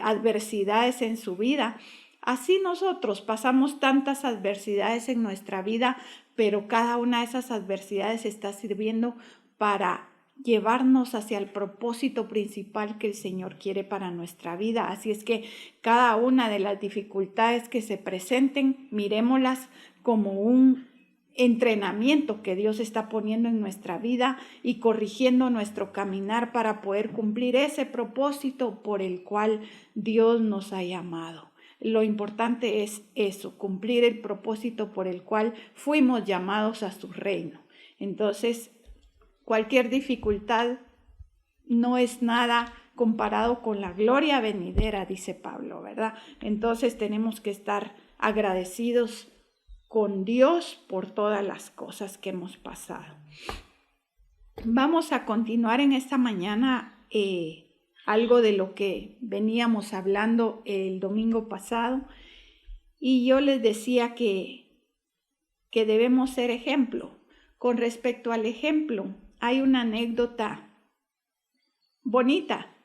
adversidades en su vida. Así nosotros pasamos tantas adversidades en nuestra vida, pero cada una de esas adversidades está sirviendo para llevarnos hacia el propósito principal que el Señor quiere para nuestra vida. Así es que cada una de las dificultades que se presenten, miremoslas como un entrenamiento que Dios está poniendo en nuestra vida y corrigiendo nuestro caminar para poder cumplir ese propósito por el cual Dios nos ha llamado. Lo importante es eso, cumplir el propósito por el cual fuimos llamados a su reino. Entonces, cualquier dificultad no es nada comparado con la gloria venidera, dice Pablo, ¿verdad? Entonces tenemos que estar agradecidos con Dios por todas las cosas que hemos pasado. Vamos a continuar en esta mañana algo de lo que veníamos hablando el domingo pasado, y yo les decía que debemos ser ejemplo. Con respecto al ejemplo, hay una anécdota bonita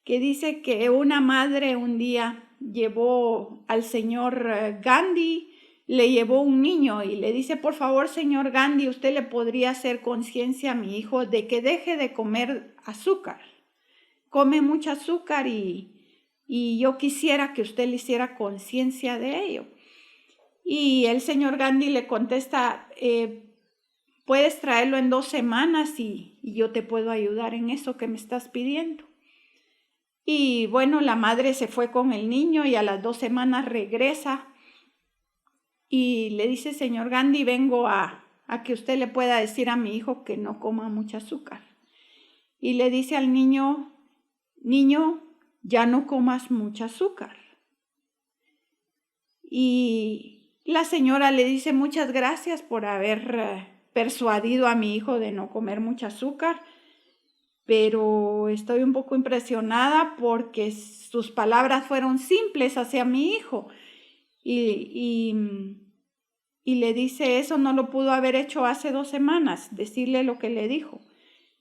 que dice que una madre un día llevó al señor Gandhi, le llevó un niño y le dice, por favor, señor Gandhi, usted le podría hacer conciencia a mi hijo de que deje de comer azúcar. come mucho azúcar y yo quisiera que usted le hiciera conciencia de ello. Y el señor Gandhi le contesta, puedes traerlo en 2 semanas y yo te puedo ayudar en eso que me estás pidiendo. Y bueno, la madre se fue con el niño y a las 2 semanas regresa y le dice, señor Gandhi, vengo a que usted le pueda decir a mi hijo que no coma mucho azúcar. Y le dice al niño, ya no comas mucho azúcar. Y la señora le dice, muchas gracias por haber persuadido a mi hijo de no comer mucho azúcar, pero estoy un poco impresionada porque sus palabras fueron simples hacia mi hijo. Y le dice, eso no lo pudo haber hecho hace 2 semanas, decirle lo que le dijo.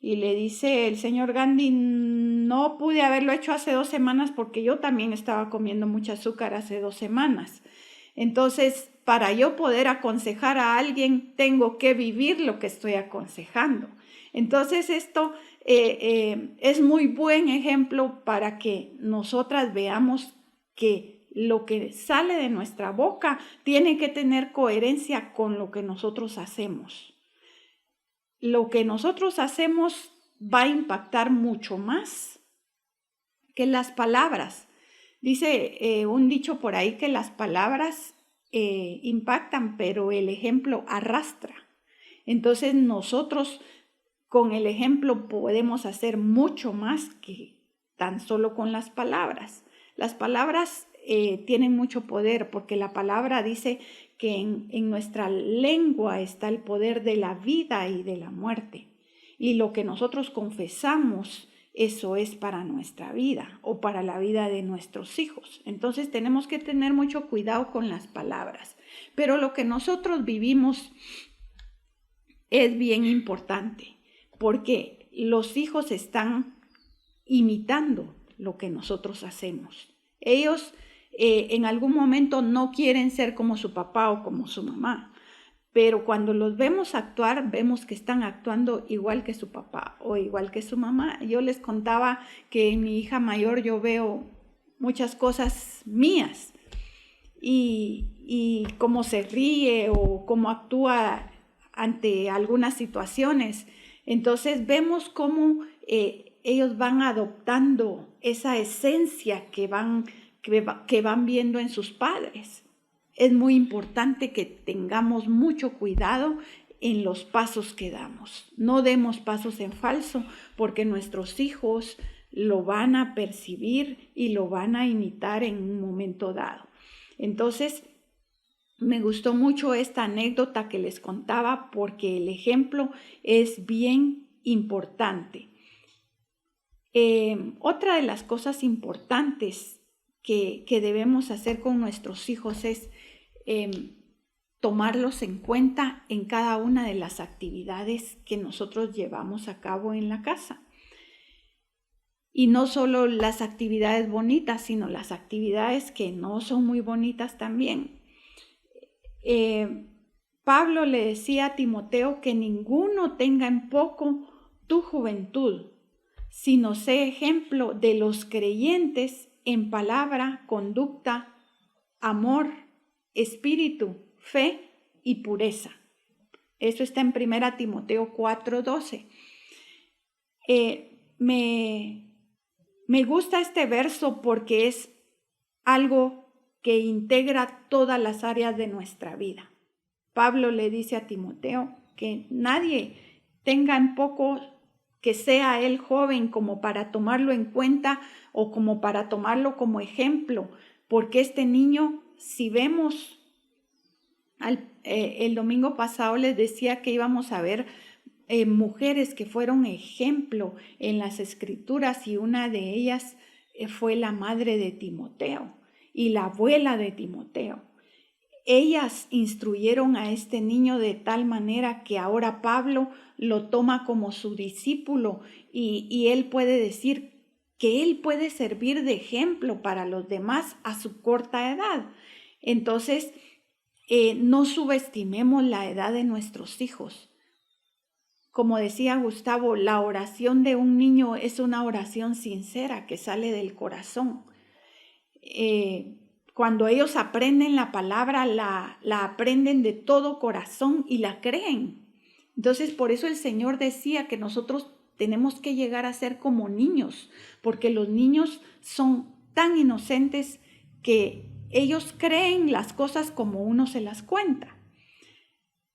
Y le dice el señor Gandhi, no pude haberlo hecho hace 2 semanas porque yo también estaba comiendo mucho azúcar hace 2 semanas. Entonces, para yo poder aconsejar a alguien, tengo que vivir lo que estoy aconsejando. Entonces, esto es muy buen ejemplo para que nosotras veamos que lo que sale de nuestra boca tiene que tener coherencia con lo que nosotros hacemos. Lo que nosotros hacemos va a impactar mucho más que las palabras. Dice un dicho por ahí que las palabras impactan, pero el ejemplo arrastra. Entonces nosotros con el ejemplo podemos hacer mucho más que tan solo con las palabras. Las palabras tienen mucho poder porque la palabra dice que en nuestra lengua está el poder de la vida y de la muerte. Y lo que nosotros confesamos, eso es para nuestra vida o para la vida de nuestros hijos. Entonces tenemos que tener mucho cuidado con las palabras. Pero lo que nosotros vivimos es bien importante porque los hijos están imitando lo que nosotros hacemos. Ellos en algún momento no quieren ser como su papá o como su mamá, pero cuando los vemos actuar, vemos que están actuando igual que su papá o igual que su mamá. Yo les contaba que en mi hija mayor yo veo muchas cosas mías y cómo se ríe o cómo actúa ante algunas situaciones. Entonces vemos cómo ellos van adoptando esa esencia que van viendo en sus padres. Es muy importante que tengamos mucho cuidado en los pasos que damos. No demos pasos en falso porque nuestros hijos lo van a percibir y lo van a imitar en un momento dado. Entonces, me gustó mucho esta anécdota que les contaba porque el ejemplo es bien importante. Otra de las cosas importantes que debemos hacer con nuestros hijos es tomarlos en cuenta en cada una de las actividades que nosotros llevamos a cabo en la casa. Y no solo las actividades bonitas, sino las actividades que no son muy bonitas también. Pablo le decía a Timoteo que ninguno tenga en poco tu juventud, sino sé ejemplo de los creyentes en palabra, conducta, amor, espíritu, fe y pureza. Eso está en 1 Timoteo 4:12. Me gusta este verso porque es algo que integra todas las áreas de nuestra vida. Pablo le dice a Timoteo que nadie tenga en poco que sea él joven como para tomarlo en cuenta o como para tomarlo como ejemplo, porque este niño, si vemos, el domingo pasado les decía que íbamos a ver mujeres que fueron ejemplo en las escrituras y una de ellas fue la madre de Timoteo y la abuela de Timoteo. Ellas instruyeron a este niño de tal manera que ahora Pablo lo toma como su discípulo y él puede decir que él puede servir de ejemplo para los demás a su corta edad. Entonces, no subestimemos la edad de nuestros hijos. como decía Gustavo, la oración de un niño es una oración sincera que sale del corazón. Cuando ellos aprenden la palabra, la aprenden de todo corazón y la creen. Entonces, por eso el Señor decía que nosotros tenemos que llegar a ser como niños, porque los niños son tan inocentes que ellos creen las cosas como uno se las cuenta.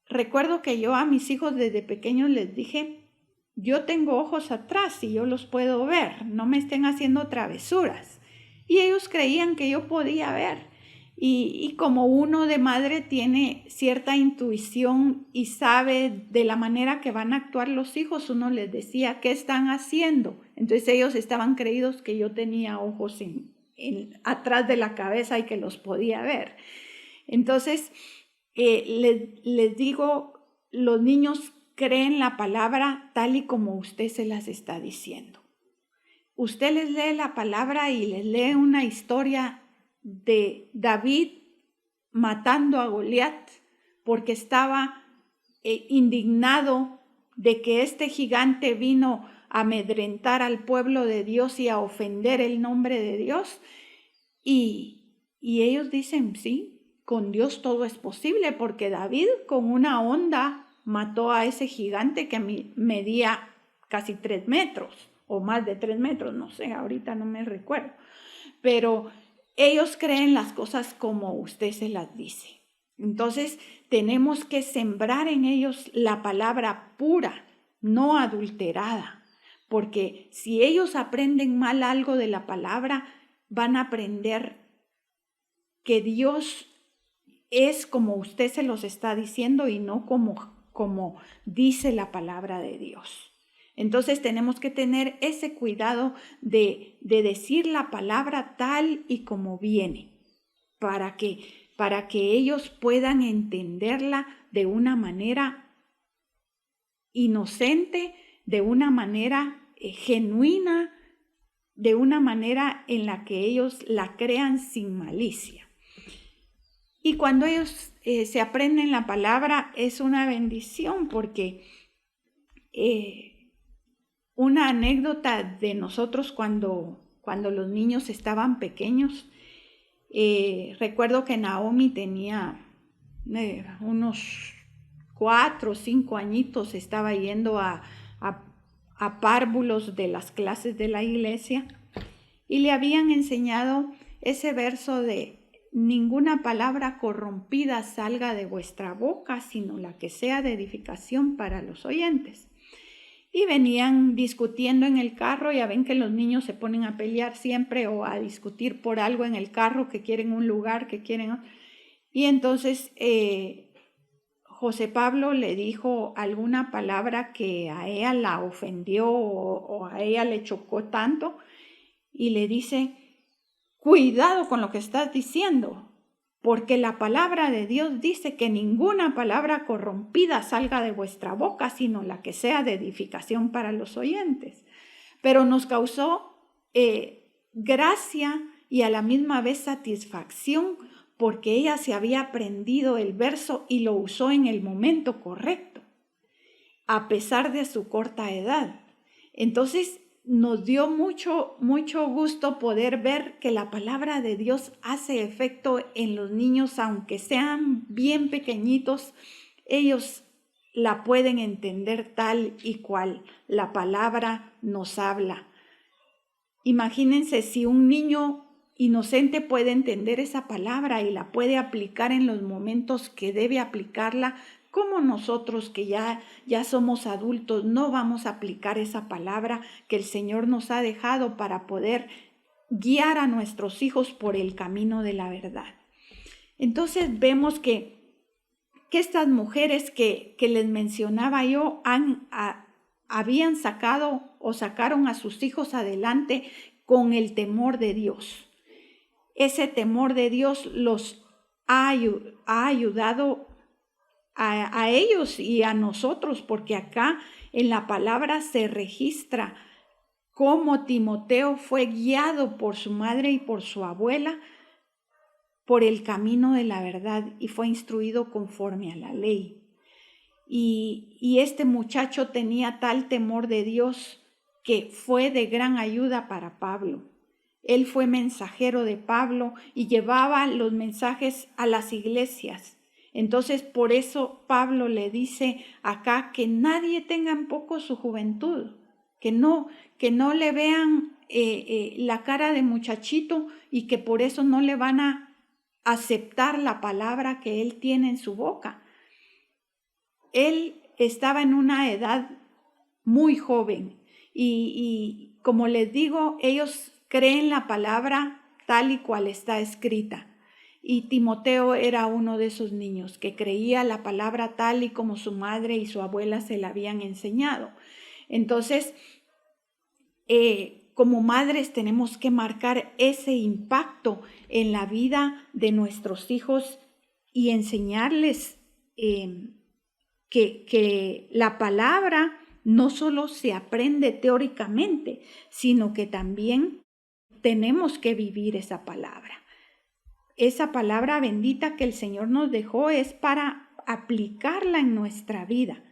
Recuerdo que yo a mis hijos desde pequeños les dije, yo tengo ojos atrás y yo los puedo ver, no me estén haciendo travesuras. Y ellos creían que yo podía ver. Y como uno de madre tiene cierta intuición y sabe de la manera que van a actuar los hijos, uno les decía, ¿qué están haciendo? Entonces ellos estaban creídos que yo tenía ojos atrás de la cabeza y que los podía ver. Entonces, les digo, los niños creen la palabra tal y como usted se las está diciendo. Usted les lee la palabra y les lee una historia de David matando a Goliat porque estaba indignado de que este gigante vino a amedrentar al pueblo de Dios y a ofender el nombre de Dios. Y ellos dicen, sí, con Dios todo es posible, porque David con una honda mató a ese gigante que medía casi 3 metros o más de 3 metros, no sé, ahorita no me recuerdo. Pero ellos creen las cosas como usted se las dice. Entonces tenemos que sembrar en ellos la palabra pura, no adulterada, porque si ellos aprenden mal algo de la palabra, van a aprender que Dios es como usted se los está diciendo y no como dice la palabra de Dios. Entonces tenemos que tener ese cuidado de decir la palabra tal y como viene, para que ellos puedan entenderla de una manera inocente, de una manera genuina, de una manera en la que ellos la crean sin malicia. Y cuando ellos se aprenden la palabra es una bendición, porque una anécdota de nosotros cuando los niños estaban pequeños, recuerdo que Naomi tenía unos 4 o 5 añitos, estaba yendo a párvulos de las clases de la iglesia y le habían enseñado ese verso de ninguna palabra corrompida salga de vuestra boca, sino la que sea de edificación para los oyentes. Y venían discutiendo en el carro, ya ven que los niños se ponen a pelear siempre o a discutir por algo en el carro, que quieren un lugar, que quieren... Y entonces José Pablo le dijo alguna palabra que a ella la ofendió o a ella le chocó tanto y le dice, cuidado con lo que estás diciendo, porque la palabra de Dios dice que ninguna palabra corrompida salga de vuestra boca, sino la que sea de edificación para los oyentes. Pero nos causó gracia y a la misma vez satisfacción, porque ella se había aprendido el verso y lo usó en el momento correcto, a pesar de su corta edad. Entonces nos dio mucho gusto poder ver que la palabra de Dios hace efecto en los niños, aunque sean bien pequeñitos, ellos la pueden entender tal y cual la palabra nos habla. Imagínense si un niño inocente puede entender esa palabra y la puede aplicar en los momentos que debe aplicarla, como nosotros que ya somos adultos no vamos a aplicar esa palabra que el Señor nos ha dejado para poder guiar a nuestros hijos por el camino de la verdad. Entonces vemos que estas mujeres que les mencionaba yo habían sacaron a sus hijos adelante con el temor de Dios. Ese temor de Dios los ha ayudado a ellos y a nosotros, porque acá en la palabra se registra cómo Timoteo fue guiado por su madre y por su abuela por el camino de la verdad y fue instruido conforme a la ley. y este muchacho tenía tal temor de Dios que fue de gran ayuda para Pablo. Él fue mensajero de Pablo y llevaba los mensajes a las iglesias. Entonces, por eso Pablo le dice acá que nadie tenga en poco su juventud, que no le vean la cara de muchachito y que por eso no le van a aceptar la palabra que él tiene en su boca. Él estaba en una edad muy joven y como les digo, ellos creen la palabra tal y cual está escrita. Y Timoteo era uno de esos niños que creía la palabra tal y como su madre y su abuela se la habían enseñado. Entonces, como madres tenemos que marcar ese impacto en la vida de nuestros hijos y enseñarles que la palabra no solo se aprende teóricamente, sino que también tenemos que vivir esa palabra. Esa palabra bendita que el Señor nos dejó es para aplicarla en nuestra vida.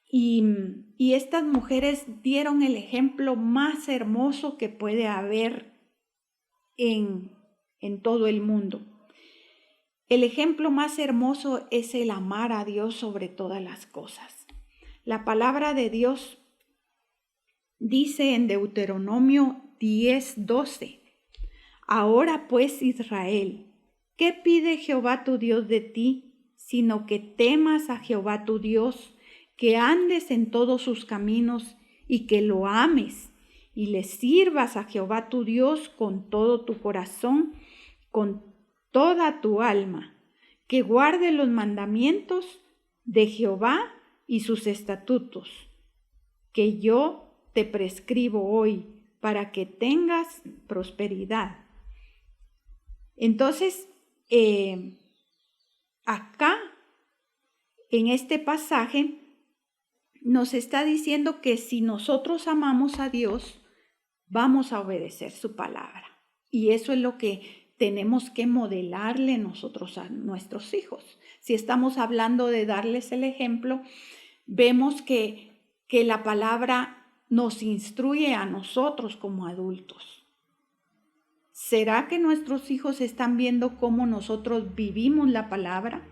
Y estas mujeres dieron el ejemplo más hermoso que puede haber en todo el mundo. El ejemplo más hermoso es el amar a Dios sobre todas las cosas. La palabra de Dios dice en Deuteronomio 10:12: Ahora pues, Israel, ¿qué pide Jehová tu Dios de ti, sino que temas a Jehová tu Dios, que andes en todos sus caminos y que lo ames y le sirvas a Jehová tu Dios con todo tu corazón, con toda tu alma, que guarde los mandamientos de Jehová y sus estatutos, que yo te prescribo hoy para que tengas prosperidad. Entonces, acá, en este pasaje, nos está diciendo que si nosotros amamos a Dios, vamos a obedecer su palabra. Y eso es lo que tenemos que modelarle nosotros a nuestros hijos. Si estamos hablando de darles el ejemplo, vemos que la palabra nos instruye a nosotros como adultos. ¿Será que nuestros hijos están viendo cómo nosotros vivimos la palabra?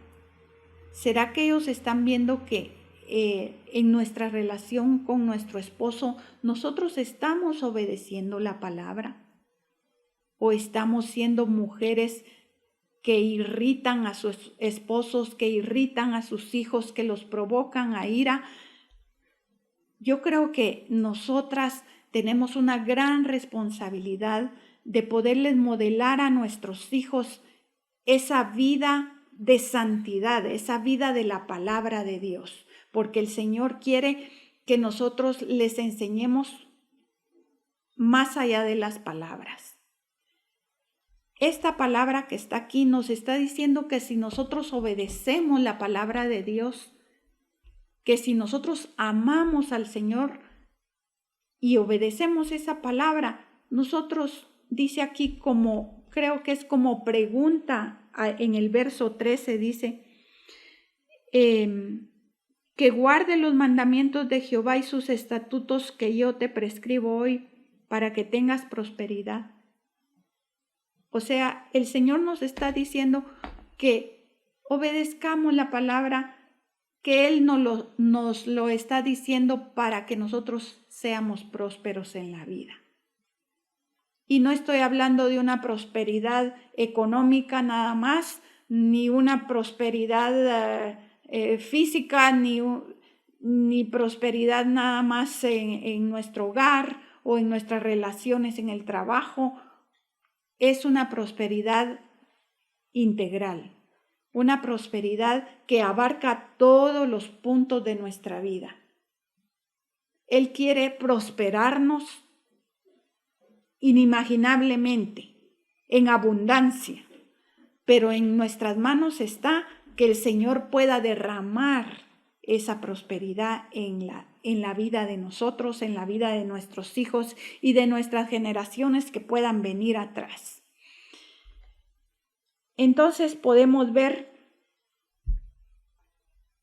¿Será que ellos están viendo que en nuestra relación con nuestro esposo nosotros estamos obedeciendo la palabra? ¿O estamos siendo mujeres que irritan a sus esposos, que irritan a sus hijos, que los provocan a ira? Yo creo que nosotras tenemos una gran responsabilidad de poderles modelar a nuestros hijos esa vida de santidad, esa vida de la palabra de Dios, porque el Señor quiere que nosotros les enseñemos más allá de las palabras. Esta palabra que está aquí nos está diciendo que si nosotros obedecemos la palabra de Dios, que si nosotros amamos al Señor y obedecemos esa palabra, nosotros, dice aquí como, creo que es como pregunta en el verso 13, dice, que guarde los mandamientos de Jehová y sus estatutos que yo te prescribo hoy para que tengas prosperidad. O sea, el Señor nos está diciendo que obedezcamos la palabra, que Él nos lo está diciendo para que nosotros seamos prósperos en la vida. Y no estoy hablando de una prosperidad económica nada más, ni una prosperidad física, ni prosperidad nada más en nuestro hogar o en nuestras relaciones en el trabajo. Es una prosperidad integral, una prosperidad que abarca todos los puntos de nuestra vida. Él quiere prosperarnos inimaginablemente, en abundancia, pero en nuestras manos está que el Señor pueda derramar esa prosperidad en la vida de nosotros, en la vida de nuestros hijos y de nuestras generaciones que puedan venir atrás. Entonces podemos ver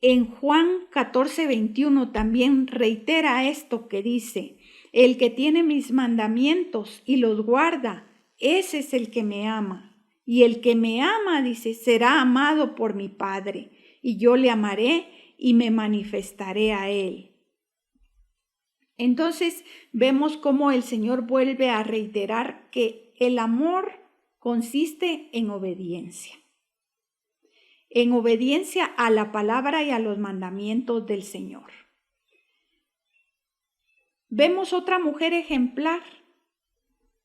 En Juan 14:21 también reitera esto que dice: el que tiene mis mandamientos y los guarda, ese es el que me ama. Y el que me ama, dice, será amado por mi Padre, y yo le amaré y me manifestaré a él. Entonces vemos cómo el Señor vuelve a reiterar que el amor consiste en obediencia a la palabra y a los mandamientos del Señor. Vemos otra mujer ejemplar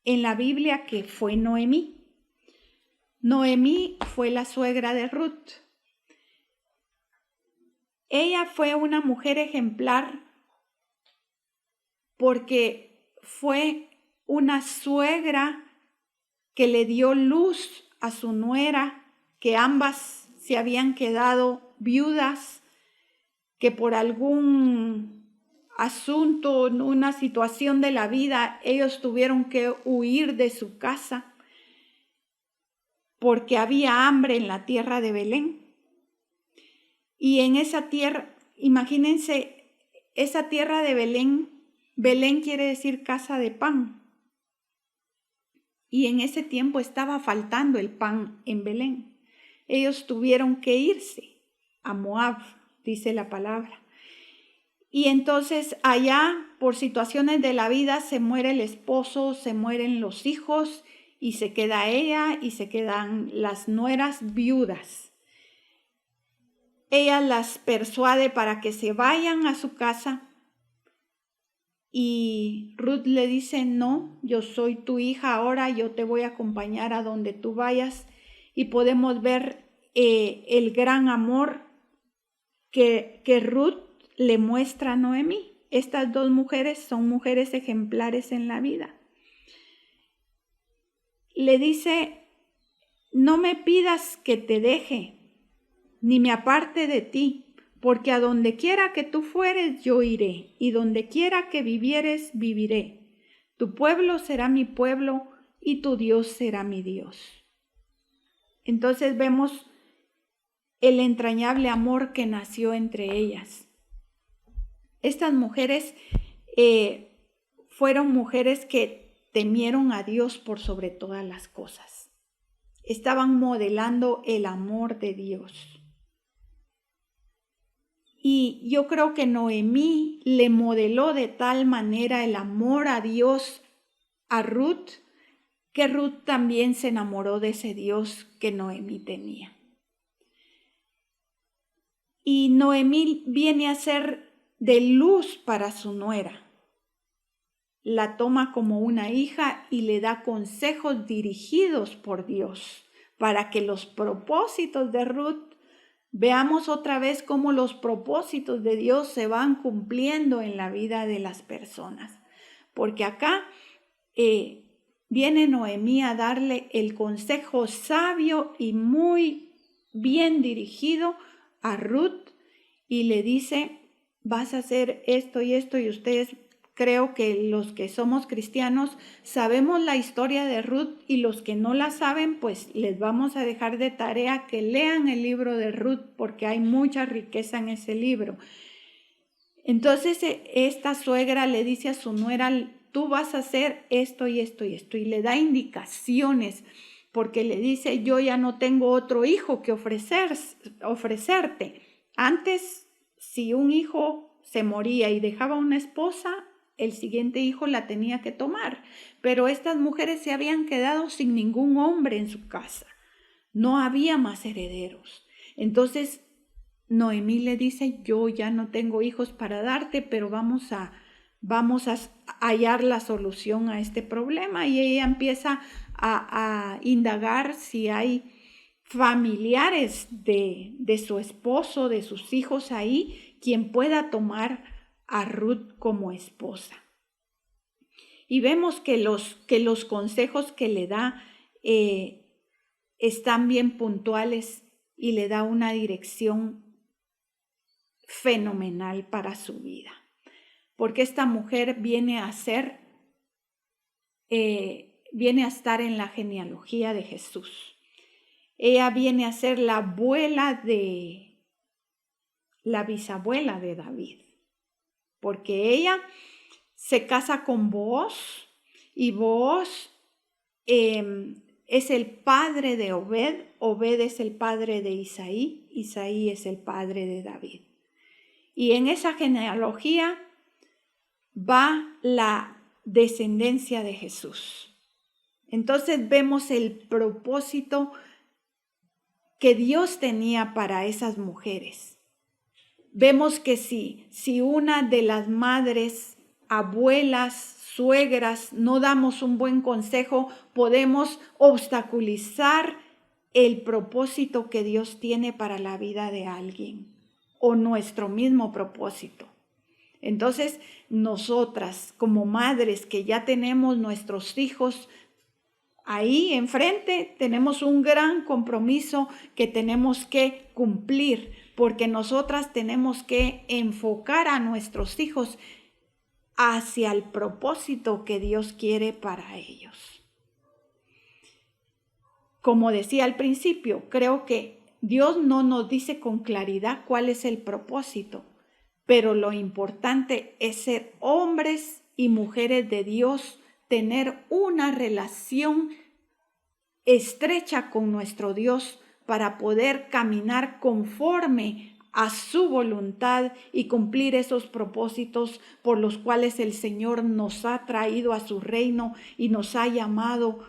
en la Biblia que fue Noemí. Noemí fue la suegra de Ruth. Ella fue una mujer ejemplar porque fue una suegra que le dio luz a su nuera, que ambas se habían quedado viudas, que por algún asunto, una situación de la vida, ellos tuvieron que huir de su casa porque había hambre en la tierra de Belén. Y en esa tierra, imagínense, esa tierra de Belén, Belén quiere decir casa de pan. Y en ese tiempo estaba faltando el pan en Belén. Ellos tuvieron que irse a Moab, dice la palabra. Y entonces allá, por situaciones de la vida, se muere el esposo, se mueren los hijos y se queda ella y se quedan las nueras viudas. Ella las persuade para que se vayan a su casa y Ruth le dice: no, yo soy tu hija ahora, yo te voy a acompañar a donde tú vayas. Y podemos ver el gran amor que Ruth le muestra a Noemí. Estas dos mujeres son mujeres ejemplares en la vida. Le dice: no me pidas que te deje, ni me aparte de ti, porque a donde quiera que tú fueres, yo iré, y donde quiera que vivieres, viviré. Tu pueblo será mi pueblo, y tu Dios será mi Dios. Entonces vemos el entrañable amor que nació entre ellas. Estas mujeres fueron mujeres que temieron a Dios por sobre todas las cosas. Estaban modelando el amor de Dios. Y yo creo que Noemí le modeló de tal manera el amor a Dios a Ruth, que Ruth también se enamoró de ese Dios que Noemí tenía. Y Noemí viene a ser de luz para su nuera. La toma como una hija y le da consejos dirigidos por Dios para que los propósitos de Ruth, veamos otra vez cómo los propósitos de Dios se van cumpliendo en la vida de las personas. Porque acá viene Noemí a darle el consejo sabio y muy bien dirigido a Ruth y le dice: vas a hacer esto y esto. Y ustedes, creo que los que somos cristianos sabemos la historia de Ruth, y los que no la saben, pues les vamos a dejar de tarea que lean el libro de Ruth, porque hay mucha riqueza en ese libro. Entonces esta suegra le dice a su nuera: tú vas a hacer esto y esto y esto, y le da indicaciones, porque le dice: yo ya no tengo otro hijo que ofrecerte. Antes, si un hijo se moría y dejaba una esposa, el siguiente hijo la tenía que tomar. Pero estas mujeres se habían quedado sin ningún hombre en su casa. No había más herederos. Entonces Noemí le dice: yo ya no tengo hijos para darte, pero vamos a hallar la solución a este problema. Y ella empieza a indagar si hay familiares de su esposo, de sus hijos ahí, quien pueda tomar a Ruth como esposa. Y vemos que los consejos que le da están bien puntuales y le da una dirección fenomenal para su vida. Porque esta mujer viene a estar en la genealogía de Jesús. Ella viene a ser la abuela de la bisabuela de David, porque ella se casa con Booz y Booz es el padre de Obed, Obed es el padre de Isaí, Isaí es el padre de David. Y en esa genealogía va la descendencia de Jesús. Entonces vemos el propósito que Dios tenía para esas mujeres. Vemos que si una de las madres, abuelas, suegras, no damos un buen consejo, podemos obstaculizar el propósito que Dios tiene para la vida de alguien o nuestro mismo propósito. Entonces, nosotras como madres que ya tenemos nuestros hijos ahí enfrente, tenemos un gran compromiso que tenemos que cumplir, porque nosotras tenemos que enfocar a nuestros hijos hacia el propósito que Dios quiere para ellos. Como decía al principio, creo que Dios no nos dice con claridad cuál es el propósito, pero lo importante es ser hombres y mujeres de Dios, tener una relación estrecha con nuestro Dios para poder caminar conforme a su voluntad y cumplir esos propósitos por los cuales el Señor nos ha traído a su reino y nos ha llamado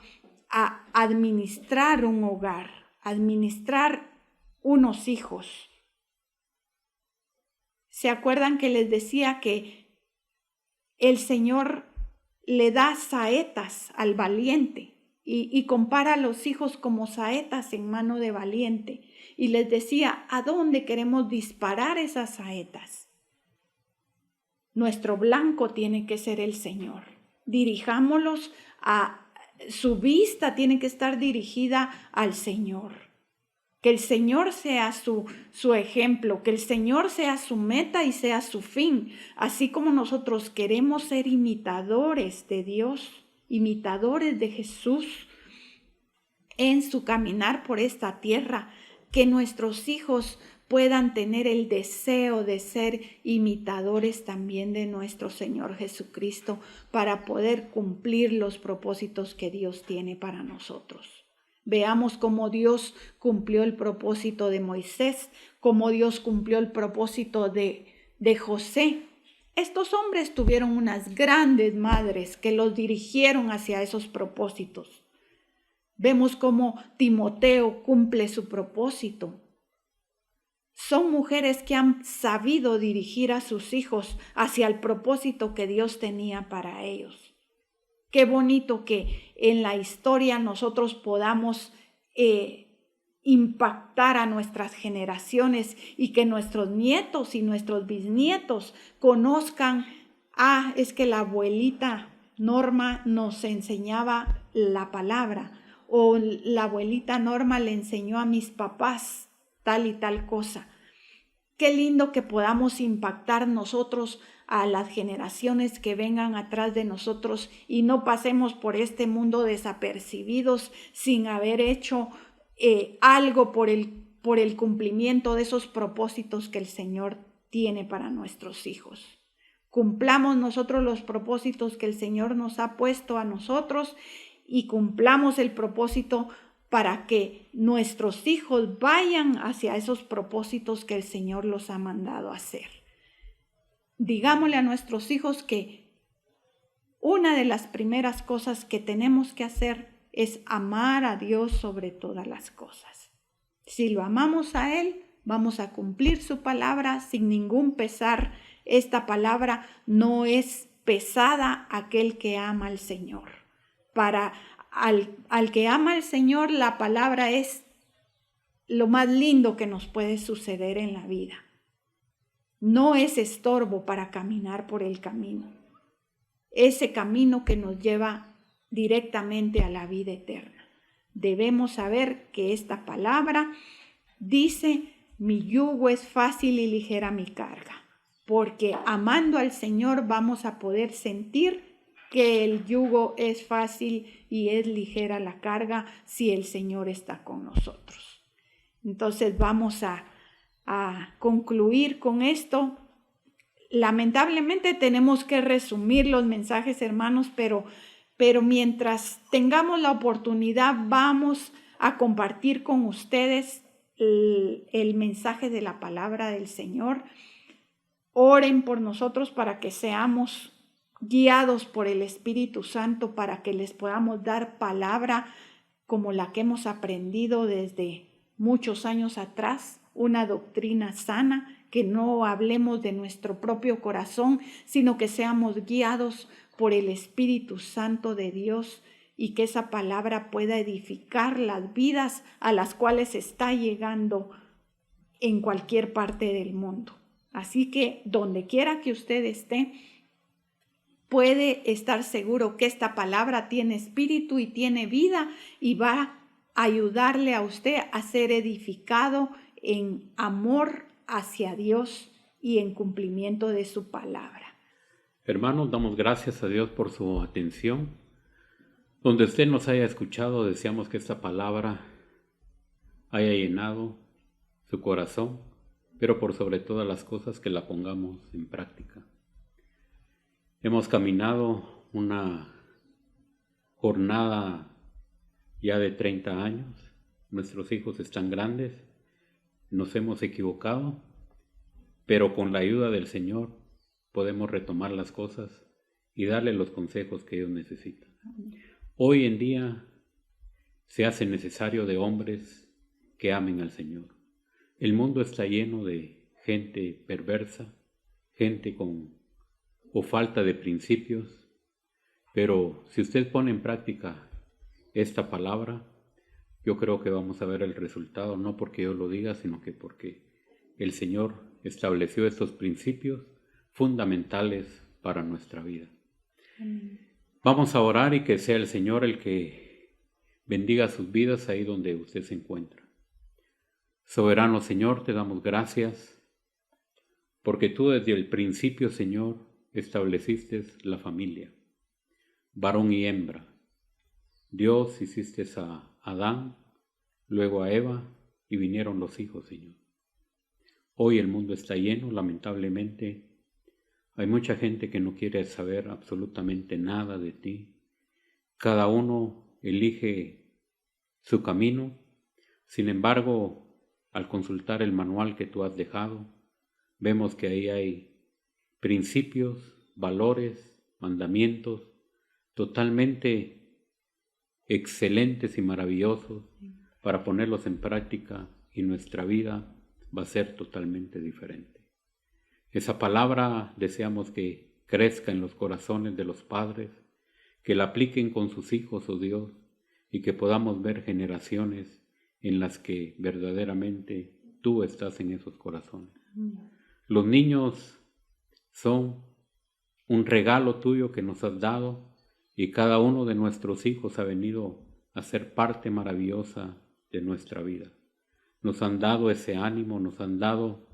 a administrar un hogar, administrar unos hijos. ¿Se acuerdan que les decía que el Señor le da saetas al valiente y compara a los hijos como saetas en mano de valiente? Y les decía, ¿a dónde queremos disparar esas saetas? Nuestro blanco tiene que ser el Señor. Dirijámoslos su vista tiene que estar dirigida al Señor. Que el Señor sea su ejemplo, que el Señor sea su meta y sea su fin. Así como nosotros queremos ser imitadores de Dios, imitadores de Jesús en su caminar por esta tierra, que nuestros hijos puedan tener el deseo de ser imitadores también de nuestro Señor Jesucristo para poder cumplir los propósitos que Dios tiene para nosotros. Veamos cómo Dios cumplió el propósito de Moisés, cómo Dios cumplió el propósito de José. Estos hombres tuvieron unas grandes madres que los dirigieron hacia esos propósitos. Vemos cómo Timoteo cumple su propósito. Son mujeres que han sabido dirigir a sus hijos hacia el propósito que Dios tenía para ellos. Qué bonito que en la historia nosotros podamos impactar a nuestras generaciones y que nuestros nietos y nuestros bisnietos conozcan, es que la abuelita Norma nos enseñaba la palabra, o la abuelita Norma le enseñó a mis papás tal y tal cosa. Qué lindo que podamos impactar nosotros a las generaciones que vengan atrás de nosotros y no pasemos por este mundo desapercibidos sin haber hecho algo por el cumplimiento de esos propósitos que el Señor tiene para nuestros hijos. Cumplamos nosotros los propósitos que el Señor nos ha puesto a nosotros y cumplamos el propósito para que nuestros hijos vayan hacia esos propósitos que el Señor los ha mandado a hacer. Digámosle a nuestros hijos que una de las primeras cosas que tenemos que hacer es amar a Dios sobre todas las cosas. Si lo amamos a Él, vamos a cumplir su palabra sin ningún pesar. Esta palabra no es pesada aquel que ama al Señor. Al que ama al Señor, la palabra es lo más lindo que nos puede suceder en la vida. No es estorbo para caminar por el camino. Ese camino que nos lleva directamente a la vida eterna. Debemos saber que esta palabra dice, mi yugo es fácil y ligera mi carga. Porque amando al Señor vamos a poder sentir que el yugo es fácil y es ligera la carga si el Señor está con nosotros. Entonces vamos a a concluir con esto. Lamentablemente tenemos que resumir los mensajes, hermanos, pero mientras tengamos la oportunidad, vamos a compartir con ustedes el mensaje de la palabra del Señor. Oren por nosotros para que seamos guiados por el Espíritu Santo, para que les podamos dar palabra como la que hemos aprendido desde muchos años atrás, una doctrina sana, que no hablemos de nuestro propio corazón, sino que seamos guiados por el Espíritu Santo de Dios y que esa palabra pueda edificar las vidas a las cuales está llegando en cualquier parte del mundo. Así que donde quiera que usted esté, puede estar seguro que esta palabra tiene espíritu y tiene vida y va a ayudarle a usted a ser edificado en amor hacia Dios y en cumplimiento de su palabra. Hermanos, damos gracias a Dios por su atención. Donde usted nos haya escuchado, deseamos que esta palabra haya llenado su corazón, pero por sobre todas las cosas que la pongamos en práctica. Hemos caminado una jornada ya de 30 años. Nuestros hijos están grandes. Nos hemos equivocado, pero con la ayuda del Señor podemos retomar las cosas y darle los consejos que ellos necesitan. Hoy en día se hace necesario de hombres que amen al Señor. El mundo está lleno de gente perversa, gente con falta de principios, pero si usted pone en práctica esta palabra, yo creo que vamos a ver el resultado, no porque yo lo diga, sino que porque el Señor estableció estos principios fundamentales para nuestra vida. Amén. Vamos a orar y que sea el Señor el que bendiga sus vidas ahí donde usted se encuentra. Soberano Señor, te damos gracias porque tú desde el principio, Señor, estableciste la familia, varón y hembra. Dios, hiciste a Adán, luego a Eva, y vinieron los hijos, Señor. Hoy el mundo está lleno, lamentablemente. Hay mucha gente que no quiere saber absolutamente nada de ti. Cada uno elige su camino. Sin embargo, al consultar el manual que tú has dejado, vemos que ahí hay principios, valores, mandamientos totalmente excelentes y maravillosos para ponerlos en práctica, y nuestra vida va a ser totalmente diferente. Esa palabra deseamos que crezca en los corazones de los padres, que la apliquen con sus hijos, oh Dios, y que podamos ver generaciones en las que verdaderamente tú estás en esos corazones. Los niños son un regalo tuyo que nos has dado, y cada uno de nuestros hijos ha venido a ser parte maravillosa de nuestra vida. Nos han dado ese ánimo, nos han dado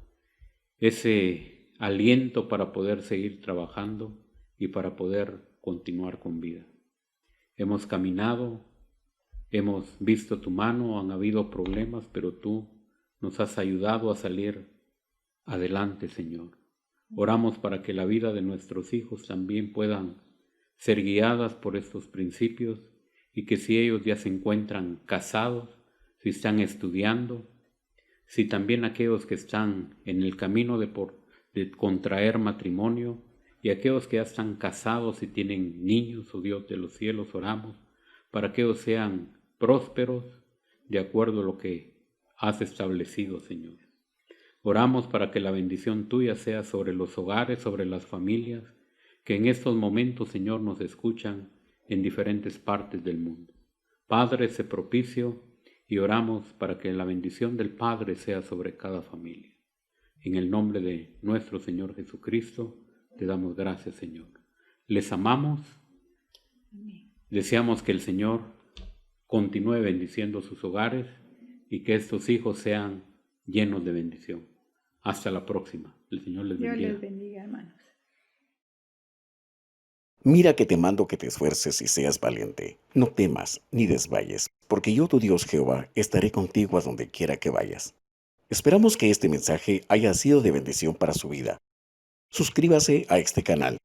ese aliento para poder seguir trabajando y para poder continuar con vida. Hemos caminado, hemos visto tu mano, han habido problemas, pero tú nos has ayudado a salir adelante, Señor. Oramos para que la vida de nuestros hijos también puedan ser guiadas por estos principios, y que si ellos ya se encuentran casados, si están estudiando, si también aquellos que están en el camino de contraer matrimonio, y aquellos que ya están casados y tienen niños, oh Dios de los cielos, oramos para que ellos sean prósperos de acuerdo a lo que has establecido, Señor. Oramos para que la bendición tuya sea sobre los hogares, sobre las familias, que en estos momentos, Señor, nos escuchan en diferentes partes del mundo. Padre, sé propicio, y oramos para que la bendición del Padre sea sobre cada familia. En el nombre de nuestro Señor Jesucristo, te damos gracias, Señor. Les amamos. Amén. Deseamos que el Señor continúe bendiciendo sus hogares y que estos hijos sean llenos de bendición. Hasta la próxima. El Señor les bendiga. Dios les bendiga, hermanos. Mira que te mando que te esfuerces y seas valiente. No temas ni desmayes, porque yo, tu Dios Jehová, estaré contigo a donde quiera que vayas. Esperamos que este mensaje haya sido de bendición para su vida. Suscríbase a este canal.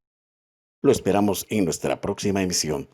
Lo esperamos en nuestra próxima emisión.